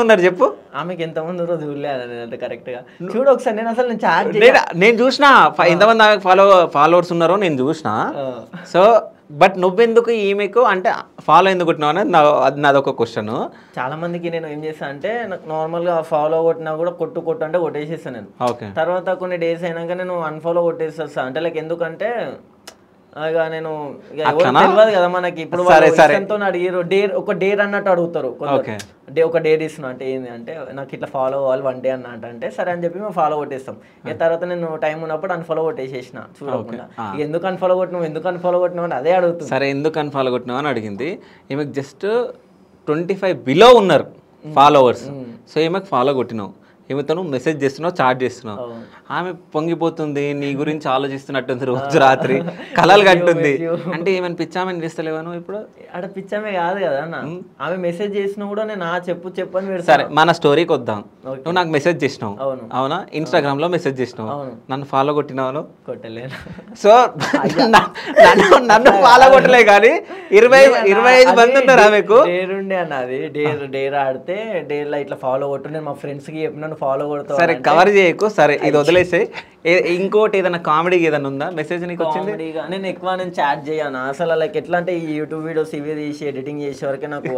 ఉన్నారు చెప్పు? ఆమెకి ఎంతమంది ఉన్నారో చూడలేదు కరెక్ట్ గా. చూడు ఒకసారి, నేను అసలు చాట్ నేను చూసిన ఎంతమంది ఫాలోవర్స్ ఉన్నారో నేను చూసిన. సో బట్ నువ్వెందుకు ఈమెకు అంటే ఫాలో ఎందుకు కొట్టినావు అనేది నాదొక క్వశ్చన్. చాలా మందికి నేను ఏం చేస్తాను అంటే, నాకు నార్మల్ గా ఫాలో కొట్టినా కూడా కొట్టు అంటే కొట్టేసేస్తాను నేను. తర్వాత కొన్ని డేస్ అయినాక నేను అన్ఫాలో కొట్టేస్తా. అంటే లైక్ ఎందుకంటే ఇక నేను తెలియదు కదా మనకి, ఇప్పుడు అడిగారు ఒక డేర్ అన్నట్టు అడుగుతారు, ఒక డేర్ ఇస్తున్నా అంటే ఏంది అంటే నాకు ఇట్లా ఫాలో అవ్వాలి 1 డే అన్నట్టు అంటే సరే అని చెప్పి మేము ఫాలో కొట్టేస్తాం. ఇక తర్వాత నేను టైం ఉన్నప్పుడు అన్ఫాలో కొట్టేసేసిన చూడకుండా. ఎందుకు అన్ఫాలో కొట్టినావు అని అదే అడుగుతుంది. సరే, ఎందుకు అన్ఫాలో కొట్టినావు అని అడిగింది. ఈమెకు జస్ట్ 25 బిలో ఉన్నారు ఫాలోవర్స్. సో ఈమెకు ఫాలో కొట్టినావు, ఈమెతో మెసేజ్ చేస్తున్నావు, చాట్ చేస్తున్నావు. ఆమె పొంగిపోతుంది, నీ గురించి ఆలోచిస్తున్నట్టుంది, రోజు రాత్రి కలలు కంటుంది. అంటే ఏమైనా పిచ్చామని చేస్తలేవా నువ్వు ఇప్పుడు? అక్కడ పిచ్చామే కాదు కదా అన్న, ఆమె మెసేజ్ చేసినా కూడా నేను చెప్పు అని పెడతాను. సరే, మన స్టోరీకి వద్దాం. నువ్వు నాకు మెసేజ్ చేసినావు, అవునా? ఇన్స్టాగ్రామ్ లో మెసేజ్ చేసినావు, నన్ను ఫాలో కొట్టినావు? కొట్టలేదు. సో నన్ను ఫాలో కొట్టలే కానీ 25 మంది ఉన్నారు ఆమెకు. డేర్ ఉండే అన్న, అది డేర్ ఆడితే డేర్ ఇట్లా ఫాలో కొట్టు, నేను మా ఫ్రెండ్స్ కి చెప్పిన ఫాలో కొడతా. సరే, కవర్ చేయకు. సరే, ఇది వదిలేసే. ఇంకోటి ఏదైనా కామెడీకి ఏదైనా ఉందా మెసేజ్ నీకు వచ్చింది? నేను ఎక్కువ చాట్ చేయను అసలు. లైక్ ఎట్లా అంటే ఈ యూట్యూబ్ వీడియోస్ ఇవి తీసి ఎడిటింగ్ చేసే వరకే నాకు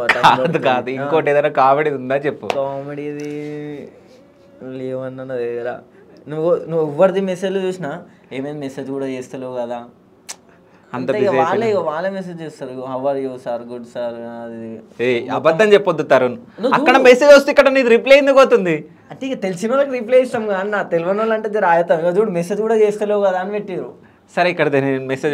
కాదు. ఇంకోటి ఏదైనా కామెడీ ఉందా చెప్పు. కామెడీది లేవన్నా నా దగ్గర. నువ్వు ఎవరిది మెసేజ్లు చూసినా ఏమేమి మెసేజ్ కూడా చేస్తలేవు కదా, వాళ్ళే మెసేజ్ చేస్తారు, how are you sir, good sir. అది అబద్ధం చెప్పొద్దు తరుణ్, అక్కడ మెసేజ్ వస్తే ఇక్కడ నీది రిప్లై ఎందుకు అవుతుంది అంటే ఇక తెలిసిన వాళ్ళకి రిప్లై ఇస్తాం కదా అన్న, తెలియని వాళ్ళు అంటే రాయతాం చూడు మెసేజ్ కూడా చేస్తలేవు కదా అని పెట్టిరు. సరే, ఇక్కడ మెసేజ్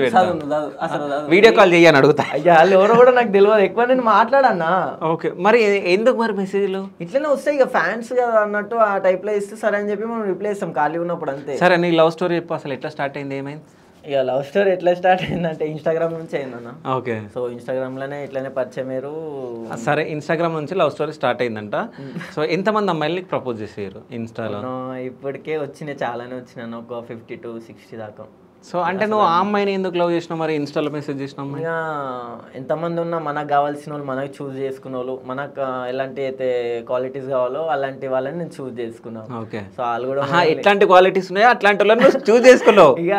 వీడియో కాల్ చేయని అడుగుతా. అయ్యా వాళ్ళు ఎవరో కూడా నాకు తెలియదు, ఎక్కువ నేను మాట్లాడన్నా. ఓకే, మరి ఎందుకు మరి మెసేజ్లు ఇట్లనే వస్తాయి ఇక, ఫ్యాన్స్ కదా అన్నట్టు ఆ టైప్ లో ఇస్తే సరే అని చెప్పి మనం రిప్లై ఇస్తాం ఖాళీ ఉన్నప్పుడు అంతే. సరే, నీ లవ్ స్టోరీ చెప్పు, అసలు ఎట్లా స్టార్ట్ అయింది, ఏమైంది? ఇక లవ్ స్టోరీ ఎట్లా స్టార్ట్ అయిందంటే ఇన్స్టాగ్రామ్ నుంచి అయిందన్న. ఓకే, సో ఇన్స్టాగ్రామ్ లోనే ఇట్లానే పరిచయం మీరు. సరే, ఇన్స్టాగ్రామ్ నుంచి లవ్ స్టోరీ స్టార్ట్ అయిందంట. సో ఎంతమంది అమ్మాయిలకి ప్రపోజ్ చేసారు ఇన్స్టాలో? ఇప్పటికే వచ్చినాయి, చాలానే వచ్చినాను, ఒక 50 to 60 దాకా. సో అంటే నువ్వు ఆ అమ్మాయిని ఎందుకు లవ్ చేసినావు మరి, ఇన్స్టాలో మెసేజ్ చేసినావు? ఇక ఎంతమంది ఉన్నా మనకు కావాల్సిన వాళ్ళు మనకు చూస్ చేసుకున్న వాళ్ళు, మనకు ఎలాంటి అయితే క్వాలిటీస్ కావాలో అలాంటి వాళ్ళని నేను చూస్ చేసుకున్నాను. ఓకే, సో వాళ్ళు కూడా ఎట్లాంటి క్వాలిటీస్ ఉన్నాయో అట్లాంటి వాళ్ళని చూస్ చేసుకున్నావు. ఇక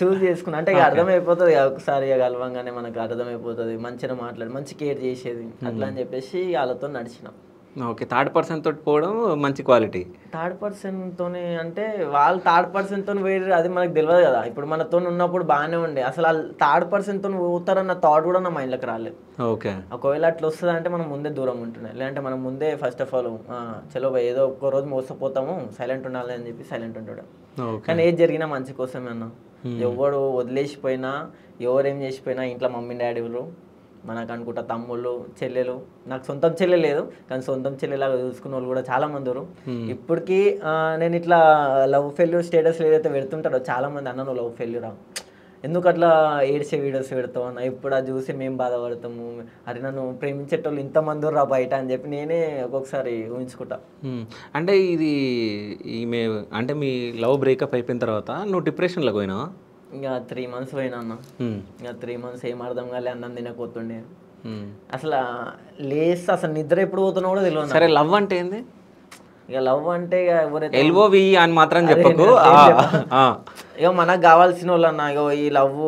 చూస్ చేసుకున్నా అంటే ఇక అర్థమైపోతుంది ఒకసారి కలవంగానే మనకు అర్థమైపోతుంది, మంచిగా మాట్లాడి మంచి కేర్ చేసేది అట్లా అని చెప్పేసి వాళ్ళతో నడిచినాం. ఓకే, థర్డ్ పర్సన్ తోటి పోవడం మంచి క్వాలిటీ. థర్డ్ పర్సన్తోనే అంటే వాళ్ళు థర్డ్ పర్సన్తో వేరే అది మనకు తెలియదు కదా. ఇప్పుడు మనతో ఉన్నప్పుడు బాగానే ఉండే, అసలు వాళ్ళు థర్డ్ పర్సన్తో పోతారన్న థాట్ కూడా నా మైండ్లోకి రాలేదు. ఓకే, ఒకవేళ అట్లా వస్తుంది అంటే మనం ముందే దూరం ఉంటున్నాయి, లేదంటే మనం ముందే ఫస్ట్ ఆఫ్ ఆల్ చలో భయ్ ఏదో ఒక్క రోజు మోసపోతాము, సైలెంట్ ఉండాలి అని చెప్పి సైలెంట్ ఉంటాడు. కానీ ఏది జరిగినా మంచి కోసమే అన్న. ఎవడు వదిలేసిపోయినా, ఎవరేం చేసిపోయినా ఇంట్లో మమ్మీ డాడీలు, మనకు అనుకుంటా తమ్ముళ్ళు చెల్లెలు, నాకు సొంతం చెల్లె లేదు కానీ సొంతం చెల్లెలాగా చూసుకున్న వాళ్ళు కూడా చాలా మంది ఉన్నారు. ఇప్పటికీ నేను ఇట్లా లవ్ ఫెయిల్యూర్ స్టేటస్ ఏదైతే పెడుతుంటారో చాలా మంది అన్న నువ్వు లవ్ ఫెయిల్యూరా, ఎందుకు అట్లా ఏడ్చే వీడియోస్ పెడతావు అన్న, ఇప్పుడు అది చూసి మేము బాధపడతాము, అరే నన్ను ప్రేమించేటోళ్ళు ఇంతమంది రా బయట అని చెప్పి నేనే ఒక్కొక్కసారి ఊహించుకుంటా. అంటే ఇది ఈమె అంటే మీ లవ్ బ్రేకప్ అయిపోయిన తర్వాత నువ్వు డిప్రెషన్లోకి పోయినావా? ఇంకా 3 months పోయినా అన్న. ఇంకా 3 months ఏం అర్థం కాలే, అన్నం తినకపోతుండే, అసలు లేస్తే అసలు నిద్ర ఎప్పుడు పోతున్నా కూడా తెలియదు. సరే, లవ్ అంటే ఏంది? ఇక లవ్ అంటే ఇక ఎవరైతే ఎల్ఓవి అని మాత్రం చెప్పకు. ఇక మనకు కావాల్సిన వాళ్ళు అన్న, ఇక ఈ లవ్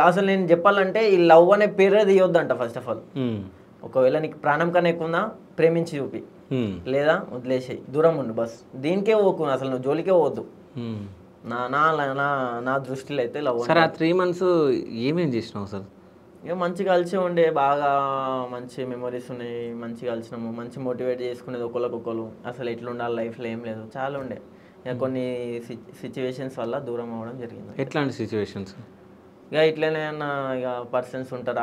అసలు నేను చెప్పాలంటే ఈ లవ్ అనే పేరే తీయొద్దంట. ఫస్ట్ ఆఫ్ ఆల్ ఒకవేళ నీకు ప్రాణం కన్నా ఎక్కువ ఉందా ప్రేమించి చూపి, లేదా వదిలేసేయి, దూరం ఉండు బస్. దీనికే పోకు, అసలు నువ్వు జోలికే పోవద్దు నా నా నా నా దృష్టిలో అయితే లవ్. సరే, ఆ 3 months ఏమేం చేసినావు అసలు? ఇక మంచి కలిసి ఉండే, బాగా మంచి మెమరీస్ ఉన్నాయి, మంచి కలిసినాము, మంచి మోటివేట్ చేసుకునేది ఒకరికొకరు, అసలు ఎట్లా ఉండాలి లైఫ్లో ఏం లేదు, చాలా ఉండే. ఇక కొన్ని సిచ్యువేషన్స్ వల్ల దూరం అవ్వడం జరిగింది. ఎట్లాంటి సిచ్యువేషన్స్? ఇక ఇట్లనే అన్న, ఇక పర్సన్స్ ఉంటారు,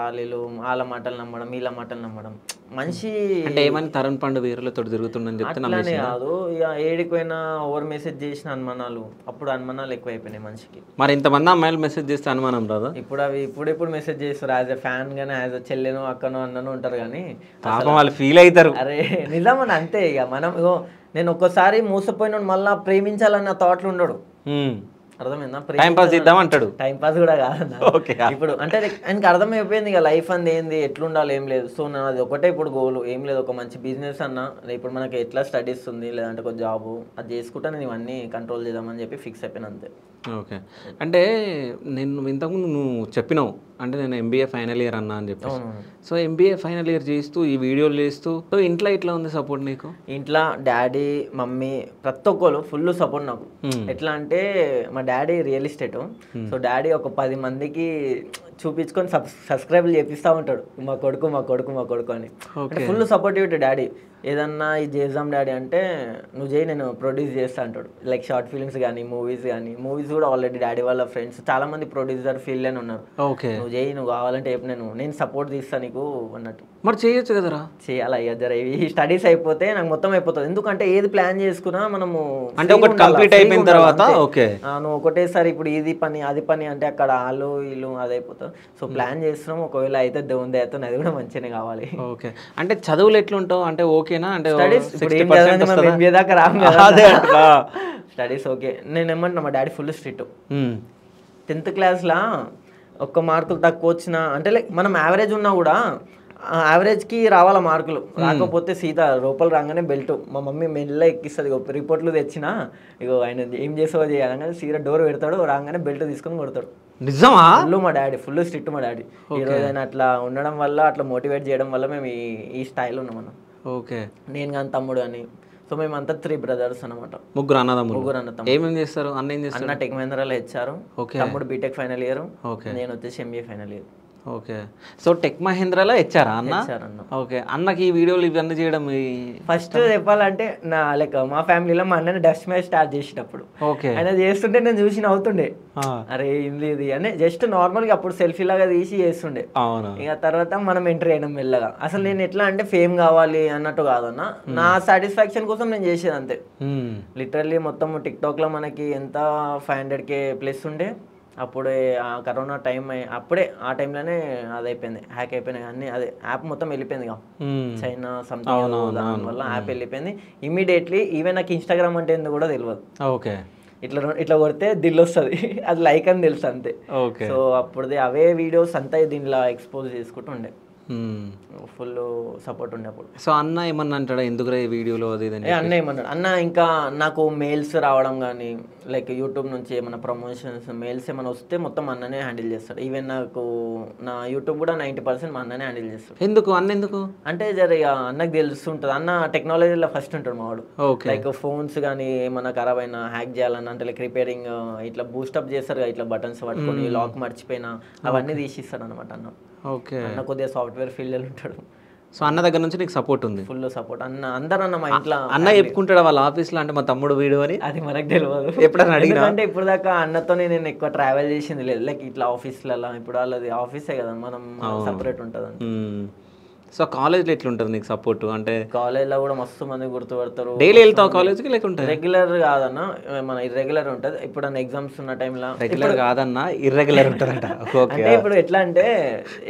వాళ్ళ మాటలు నమ్మడం, వీళ్ళ మాటలు నమ్మడం. మనిషి అంటే ఏమని తరుణ్ పండు వీరులతో తిరుగుతుండని చెప్తే అట్లానే కాదు, ఇక ఏడిపోయినా ఓవర్ మెసేజ్ చేసిన అనుమానాలు, అప్పుడు అనుమానాలు ఎక్కువ అయిపోయినాయి మనిషికి. మరి ఇంతమంది అమ్మాయిలు మెసేజ్ చేస్తే అనుమానం రాదా? ఇప్పుడు అవి ఇప్పుడు మెసేజ్ చేస్తారు, యాజ్ ఎ ఫ్యాన్ గానీ, యాజ్ ఎ చెల్లెను అక్కనో అన్నను ఉంటారు కానీ పాపం వాళ్ళు ఫీల్ అవుతారు. అరే నిజమని అంతే. ఇక మనం నేను ఒక్కసారి మోసపోయిన మళ్ళీ ప్రేమించాలన్న థాట్లు ఉండడు, అర్థమైందా? టైం పాస్ చేద్దాం అంటాడు. టైం పాస్ కూడా కాదన్న. ఇప్పుడు అంటే ఆయనకి అర్థమైపోయింది ఇక లైఫ్ అంది ఏంది, ఎట్లుండాలి ఏం లేదు. సో అది ఒకటే ఇప్పుడు గోల్, ఏం లేదు, ఒక మంచి బిజినెస్ అన్న, ఇప్పుడు మనకి ఎట్లా స్టడీస్ ఉంది, లేదంటే ఒక జాబు, అది చేసుకుంటా నేను ఇవన్నీ కంట్రోల్ చేద్దామని చెప్పి ఫిక్స్ అయిపోయినా అంతే. ఓకే, అంటే నేను ఇంతకుముందు నువ్వు చెప్పినావు అంటే నేను ఎంబీఏ ఫైనల్ ఇయర్ అన్నా అని చెప్పి. సో ఎంబీఏ ఫైనల్ ఇయర్ చేస్తూ ఈ వీడియోలు చేస్తూ, సో ఇంట్లో ఇట్లా ఉంది సపోర్ట్ నీకు? ఇంట్లో డాడీ మమ్మీ ప్రతి ఒక్కరు ఫుల్ సపోర్ట్ నాకు. ఎట్లా అంటే మా daddy real estate, so daddy ఒక 10 మందికి చూపించుకొని సబ్స్క్రైబ్ చేపిస్తూ ఉంటాడు, మా కొడుకు మా కొడుకు మా కొడుకు అని. అంటే ఫుల్ సపోర్టివ్ డాడీ. ఏదన్నా ఇది చేద్దాం డాడీ అంటే నువ్వు చేయి, నేను ప్రొడ్యూస్ చేస్తా అంటాడు. లైక్ షార్ట్ ఫిల్మ్స్ కానీ మూవీస్ మూవీస్ కూడా ఆల్రెడీ డాడీ వాళ్ళ ఫ్రెండ్స్ చాలా మంది ప్రొడ్యూసర్ ఫీల్డ్లోనే ఉన్నారు. ఓకే, నువ్వు చేయి, నువ్వు కావాలంటే నేను సపోర్ట్ తీస్తాను నీకు అన్నట్టు. మరి చేయొచ్చు కదరా? చేయాలి అయ్యా, జర ఈ స్టడీస్ అయిపోతే నాకు మొత్తం అయిపోతుంది. ఎందుకంటే ఏది ప్లాన్ చేసుకున్నా మనము అంటే ఒకటి కంప్లీట్ అయిపోయిన తర్వాత ఓకే నువ్వు ఒకటేసారి ఇప్పుడు ఇది పని అది పని అంటే అక్కడ వాళ్ళు వీళ్ళు అది అయిపోతుంది. సో ప్లాన్ చేస్తున్నాం, ఒకవేళ అయితే దేవుంది అయితే అది కూడా మంచిగానే కావాలి. ఓకే, అంటే చదువులు ఎట్లుంటావు అంటే ఓకేనా? అంటే స్టడీస్ ఓకే. నేను ఏమంటున్నా, మా డాడీ ఫుల్ స్ట్రిక్ట్. 10th క్లాస్లో ఒక్క మార్కులు తక్కువ వచ్చినా అంటే లైక్ మనం యావరేజ్ ఉన్నా కూడా యావరేజ్కి రావాల మార్కులు, రాకపోతే సీత లోపల రాగానే బెల్ట్ మా మమ్మీ మెల్ల ఎక్కిస్తుంది. రిపోర్ట్లు తెచ్చినా ఇగో ఆయన ఏం చేసావో చేయాలని సీర డోర్ పెడతాడు, రాగానే బెల్ట్ తీసుకొని కొడతాడు. నిజమా? మా డాడీ ఫుల్ స్ట్రిక్ట్. మా డాడీ ఈ రోజైనా అట్లా ఉండడం వల్ల, అట్లా మోటివేట్ చేయడం వల్ల మేము ఈ స్టైల్ ఉన్నాం అన్న. ఓకే, నేను కానీ తమ్ముడు అని, సో మేమంతా 3 brothers అనమాట. ముగ్గురు అన్నదమ్ములు. ముగ్గురు అన్నదమ్ములు. ఏమేమి చేస్తారు? అన్న ఏం చేస్తారు? అన్న టెక్ మహీంద్రాలో హెచ్ఆర్, తమ్ముడు బీటెక్ ఫైనల్ ఇయర్, నేను వచ్చేసి MBA final year. Okay, so Tech మహీంద్రాలో హెచ్ఆర్ అన్న. ఓకే, అన్నకి ఈ వీడియోలు ఇవన్నీ చేయడం ఫస్ట్ చెప్పాలంటే నా లైక్ మా ఫ్యామిలీలో మా అన్నని డస్ట్ మ్యాచ్ స్టార్ట్ చేసేటప్పుడు ఆయన చేస్తుంటే నేను చూసి నవ్వుతుండే, అరే ఏంది ఇది అని. జస్ట్ నార్మల్గా అప్పుడు సెల్ఫీ లాగా తీసి చేస్తుండే. ఇక తర్వాత మనం ఎంటర్ అయినాం మెల్లగా. అసలు నేను ఎట్లా అంటే ఫేమ్ కావాలి అన్నట్టు కాదన్న, నా సాటిస్ఫాక్షన్ కోసం నేను చేసేది అంతే. లిటరల్లీ మొత్తం టిక్ టాక్ లో మనకి ఎంత 500K ప్లస్ ఉండే అప్పుడే. ఆ కరోనా టైం అప్పుడే ఆ టైంలోనే అది అయిపోయింది, హ్యాక్ అయిపోయినాయి అన్ని. అదే యాప్ మొత్తం వెళ్ళిపోయింది చైనా సంథింగ్, దాని వల్ల యాప్ వెళ్ళిపోయింది ఇమీడియట్లీ. ఈవెన్ నాకు ఇన్స్టాగ్రామ్ అంటే ఎందుకు కూడా తెలియదు. ఓకే, ఇట్లా కొడితే దిల్ వస్తుంది, అది లైక్ అని తెలుసు అంతే. సో అప్పుడుది అవే వీడియోస్ అంతా దీనిలో ఎక్స్పోజ్ చేసుకుంటూ ఉండే. ఫుల్ సపోర్ట్ ఉండే అప్పుడు. సో అన్న ఏమన్నా అంటాడా ఎందుకు ఈ వీడియోలో అది ఇదని? అన్న ఏమన్నాడు, అన్న ఇంకా నాకు మెయిల్స్ రావడం కానీ లైక్ యూట్యూబ్ నుంచి ఏమైనా ప్రమోషన్స్ మెయిల్స్ ఏమైనా వస్తే మొత్తం అన్ననే హ్యాండిల్ చేస్తాడు. ఈవెన్ నాకు నా యూట్యూబ్ కూడా 90% మా అన్ననే హ్యాండిల్ చేస్తాడు. ఎందుకు అన్న ఎందుకు అంటే జర ఇక అన్నకు తెలుస్తుంటుంది, అన్న టెక్నాలజీలో ఫస్ట్ ఉంటాడు మావాడు. ఓకే. లైక్ ఫోన్స్ కానీ ఏమైనా ఖరాబ్ అయినా హ్యాక్ చేయాలన్నా అంటే లైక్ రిపేరింగ్ ఇట్లా బూస్టప్ చేస్తారు కదా, ఇట్లా బటన్స్ పట్టుకొని లాక్ మర్చిపోయినా అవన్నీ తీసిస్తాడు అనమాట అన్న. ఓకే. అన్న కొద్దిగా సాఫ్ట్వేర్ ఫీల్డ్లో ఉంటాడు. సో అన్న దగ్గర నుంచి నీకు సపోర్ట్ ఉంది? Full support. అందరన్న మా ఇంట్లో అన్న చెప్పుకుంటాడు వాళ్ళ ఆఫీస్లో అంటే మా తమ్ముడు వీడు అని? అది మనకు తెలియదు. ఎప్పుడైనా అడిగినా? అంటే ఇప్పుడు దాకా అన్నతోనే నేను ఎక్కువ ట్రావెల్ చేసింది లేదు, లైక్ ఇట్లా ఆఫీస్లలో. ఇప్పుడు వాళ్ళది ఆఫీసే కదా, మనం సపరేట్ ఉంటుంది. సో కాలేజ్లో ఎట్లుంటుంది నీకు సపోర్ట్? అంటే కాలేజ్లో కూడా మస్తు మంది గుర్తుపడతారు. డైలీ వెళ్తావు కాలేజ్కి లేకుంటే? రెగ్యులర్ కాదన్న, మన ఇర్రెగ్యులర్ ఉంటుంది. ఇప్పుడు ఎగ్జామ్స్ ఉన్న టైంలో రెగ్యులర్ కాదన్నా ఇర్రెగ్యులర్ ఉంటుందంట. అంటే ఇప్పుడు ఎట్లా అంటే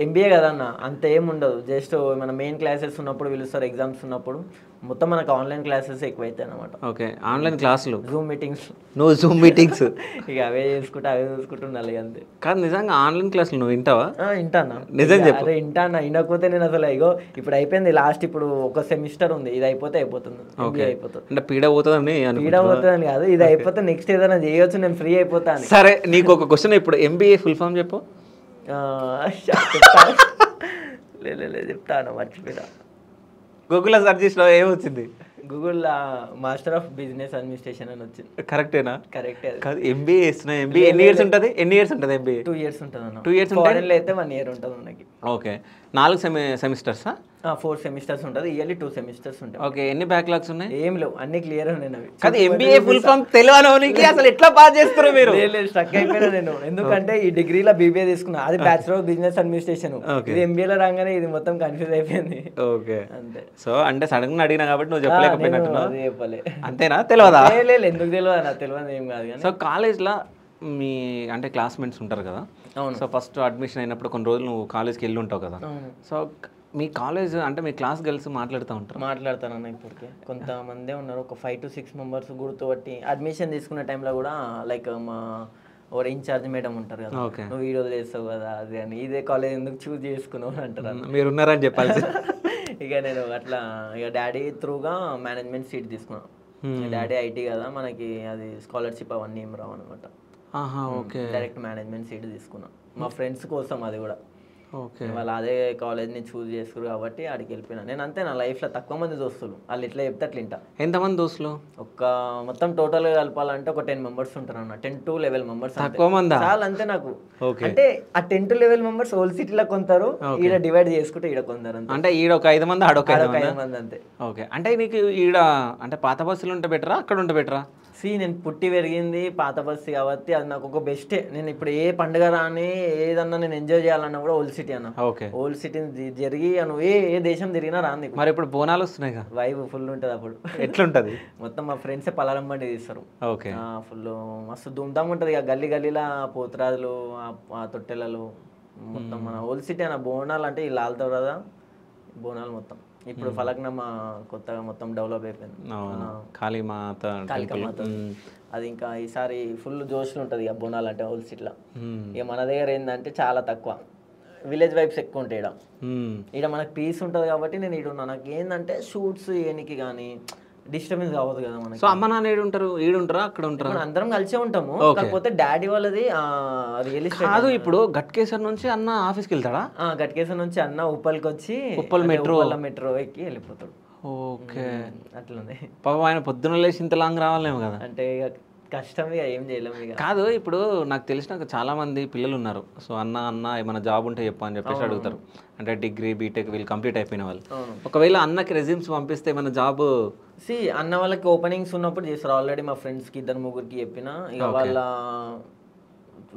ఎంబీఏ కదన్న, అంత ఏముండదు. జస్ట్ మన మెయిన్ క్లాసెస్ ఉన్నప్పుడు పిలుస్తారు, ఎగ్జామ్స్ ఉన్నప్పుడు మొత్తం మనకు ఆన్లైన్ క్లాసెస్ ఎక్కువైతాయి అనమాట. ఓకే. ఆన్లైన్ క్లాసులు, జూమ్ మీటింగ్స్. నువ్వు జూమ్ మీటింగ్స్ ఇక అవే చూసుకుంటుండాలి అంతే. కాదు నిజంగా ఆన్లైన్ క్లాసులు నువ్వు వింటావా? వింటానా, నిజం చెప్పు. అరే వింటానా, వినకపోతే నేను అసలు ఇగో ఇప్పుడు అయిపోయింది లాస్ట్, ఇప్పుడు ఒక సెమిస్టర్ ఉంది, ఇది అయిపోతే అయిపోతుంది, అయిపోతుంది. అంటే పీడ పోతుందని? పీడ పోతుందని కాదు, ఇది అయిపోతే నెక్స్ట్ ఏదైనా చేయొచ్చు, నేను ఫ్రీ అయిపోతాను. సరే నీకు ఒక క్వశ్చన్, ఇప్పుడు ఎంబీఏ ఫుల్ ఫామ్ చెప్పు. చెప్తాను, మర్చిపోయినా. గూగుల్లో సెర్చ్ చేసినా ఏమొచ్చింది? గూగుల్లో మాస్టర్ ఆఫ్ బిజినెస్ అడ్మినిస్ట్రేషన్ అని వచ్చింది. కరెక్టేనా? కరెక్టే. కాదు ఎంబీఏ చేస్తున్నా, ఎంబీఏ ఎన్ని ఇయర్స్ ఉంటుంది? ఎంబీఏ 2 years ఉంటుంది అన్న. 2 years ఫారెన్లో అయితే 1 year ఉంటుంది మనకి. ఓకే. 4 సెమిస్టర్సా? 4 semesters ఉంటుంది, ఇయర్లీ 2 semesters ఉంటాయి. ఓకే. ఎన్ని బ్యాక్లాగ్స్ ఉన్నాయి? ఏం లేవు, అన్ని క్లియర్ ఉన్నాయి అవి. కాదు ఎంబీఏ ఫుల్ ఫామ్ తెలియనోనికి అసలు ఎట్లా పాస్ చేస్తారు మీరు? స్ట్రక్ అయిపోయినా నేను, ఎందుకంటే ఈ డిగ్రీలో బీబీఏ తీసుకున్నా, అది బ్యాచులర్ ఆఫ్ బిజినెస్ అడ్మినిస్ట్రేషన్. ఇది ఎంబీఏలో రాగానే ఇది మొత్తం కన్ఫ్యూజ్ అయిపోయింది. ఓకే. అంతే. సో అంటే సడన్ గా అడిగినా కాబట్టి నువ్వు చెప్పలేకపోయినట్టున్నావు. అది చెప్పలే. అంతేనా? తెలియదా? లేదు, ఎందుకు తెలియదు, నాకు తెలియదు ఏం కాదు. కానీ సో కాలేజ్లో మీ అంటే క్లాస్మేట్స్ ఉంటారు కదా. అవును. సో ఫస్ట్ అడ్మిషన్ అయినప్పుడు కొన్ని రోజులు నువ్వు కాలేజ్కి వెళ్ళి ఉంటావు కదా. సో మీ కాలేజ్ అంటే మీ క్లాస్ గర్ల్స్ మాట్లాడుతూ ఉంటారు? మాట్లాడతానన్న. ఇప్పటికే కొంతమందే ఉన్నారు, ఒక 5 to 6 members గుర్తుపట్టి. అడ్మిషన్ తీసుకునే టైంలో కూడా లైక్ మా ఒక ఇన్ఛార్జ్ మేడం ఉంటారు కదా, నువ్వు వీడియోలు చేస్తావు కదా అది అని, ఇదే కాలేజ్ ఎందుకు చూస్ చేసుకున్నావు అని అంటారు. మీరు ఉన్నారని చెప్పాలి. ఇక నేను అట్లా ఇక డాడీ త్రూగా మేనేజ్మెంట్ సీట్ తీసుకున్నాను. డాడీ ఐటీ కదా, మనకి అది స్కాలర్షిప్ అవన్నీ ఏం రావు అనమాట. ఓకే. డైరెక్ట్ మేనేజ్మెంట్ సీట్ తీసుకున్నాను మా ఫ్రెండ్స్ కోసం. అది కూడా ఓకే. వాళ్ళు అదే కాలేజ్ని చూస్ చేసుకురు కాబట్టి ఆడికి వెళ్ళిపోయినా. నేను అంతే, నా లైఫ్లో తక్కువ మంది దోస్తులు, వాళ్ళు ఇట్లా చెప్తే అట్లా వింటా. ఎంతమంది దోస్తులు? ఒక మొత్తం టోటల్గా కలపాలంటే ఒక 10 members ఉంటారు అన్న. 10 to 11 members. తక్కువ మంది చాలా అంతే నాకు. అంటే ఆ 10 to 11 members హోల్ సిటీలో కొంటారు, ఈడ డివైడ్ చేసుకుంటే ఈడ కొందరు. అంటే ఈడ ఒక 5 మంది, ఆడొక 5 మంది అంతే. ఓకే. అంటే నీకు ఈడ అంటే పాత బస్సులు ఉంటే బెటరా అక్కడ ఉంటే బెటరా? నేను పుట్టి పెరిగింది పాత బస్సు కాబట్టి అది నాకు ఒక బెస్టే. నేను ఇప్పుడు ఏ పండుగ రాని ఏదన్నా నేను ఎంజాయ్ చేయాలన్నా కూడా ఓల్డ్ సిటీ అన్న. ఓకే. ఓల్డ్ సిటీని జరిగి నువ్వు ఏ దేశం తిరిగినా రాని. మరి ఇప్పుడు బోనాలు వస్తున్నాయి కదా, వైబ్ ఫుల్ ఉంటుంది అప్పుడు. ఎట్లుంటది? మొత్తం మా ఫ్రెండ్సే పలారం బండి తీస్తారు. ఓకే. ఫుల్ మస్తు దుమ్దాం ఉంటుంది ఇక గల్లీ గల్లీలా పోతురాజులు, ఆ తొట్టెలలు మొత్తం. మన ఓల్డ్ సిటీ అన్న. బోనాలు అంటే ఈ లాల్తావు కదా బోనాలు మొత్తం. ఇప్పుడు ఫలక్నమా కొత్తగా మొత్తం డెవలప్ అయిపోయింది. కాళీమాత. అది ఇంకా ఈసారి ఫుల్ జోష్లు ఉంటుంది ఇక బోనాలు అంటే ఓల్డ్ సిటీలో. ఇక మన దగ్గర ఏంటంటే చాలా తక్కువ, విలేజ్ వైబ్స్ ఎక్కువ ఉంటాయి ఇక్కడ. ఇక్కడ మనకు పీస్ ఉంటుంది కాబట్టి నేను ఇక్కడ ఉన్నా. నాకు ఏంటంటే షూట్స్ ఏనికి కానీ డిస్టర్బెన్స్ కావద్దు కదా మనకి. సో అమ్మ నాన్న ఏడుంటారు? ఈడుంటారా అక్కడ ఉంటారా? అందరం కలిసే ఉంటాము, కాకపోతే డాడీ వాళ్ళది రియల్ ఎస్టేట్ కాదు. ఇప్పుడు గట్కేసర్ నుంచి అన్న ఆఫీస్కి వెళ్తాడా? గట్కేసర్ నుంచి అన్న ఉప్పల్కి వచ్చి ఉప్పల్ మెట్రో ఎక్కి వెళ్ళిపోతాడు. ఓకే. అట్లుంది. పాపం ఆయన పొద్దున లేచి ఇంత లాంగ్ రావాలేమో కదా. అంటే ఇక కష్టం, ఇక ఏం చేయలేము. ఇక కాదు. ఇప్పుడు నాకు తెలిసిన చాలా మంది పిల్లలు ఉన్నారు. సో అన్న ఏమైనా జాబ్ ఉంటే చెప్పు అని చెప్పేసి అడుగుతారు. అంటే డిగ్రీ బీటెక్ వీళ్ళు కంప్లీట్ అయిపోయిన వాళ్ళు. ఒకవేళ అన్నకి రెజ్యూమ్స్ పంపిస్తే ఏమైనా జాబ్ అన్న వాళ్ళకి ఓపెనింగ్స్ ఉన్నప్పుడు చేస్తారు. ఆల్రెడీ మా ఫ్రెండ్స్కి 2-3 చెప్పిన, ఇక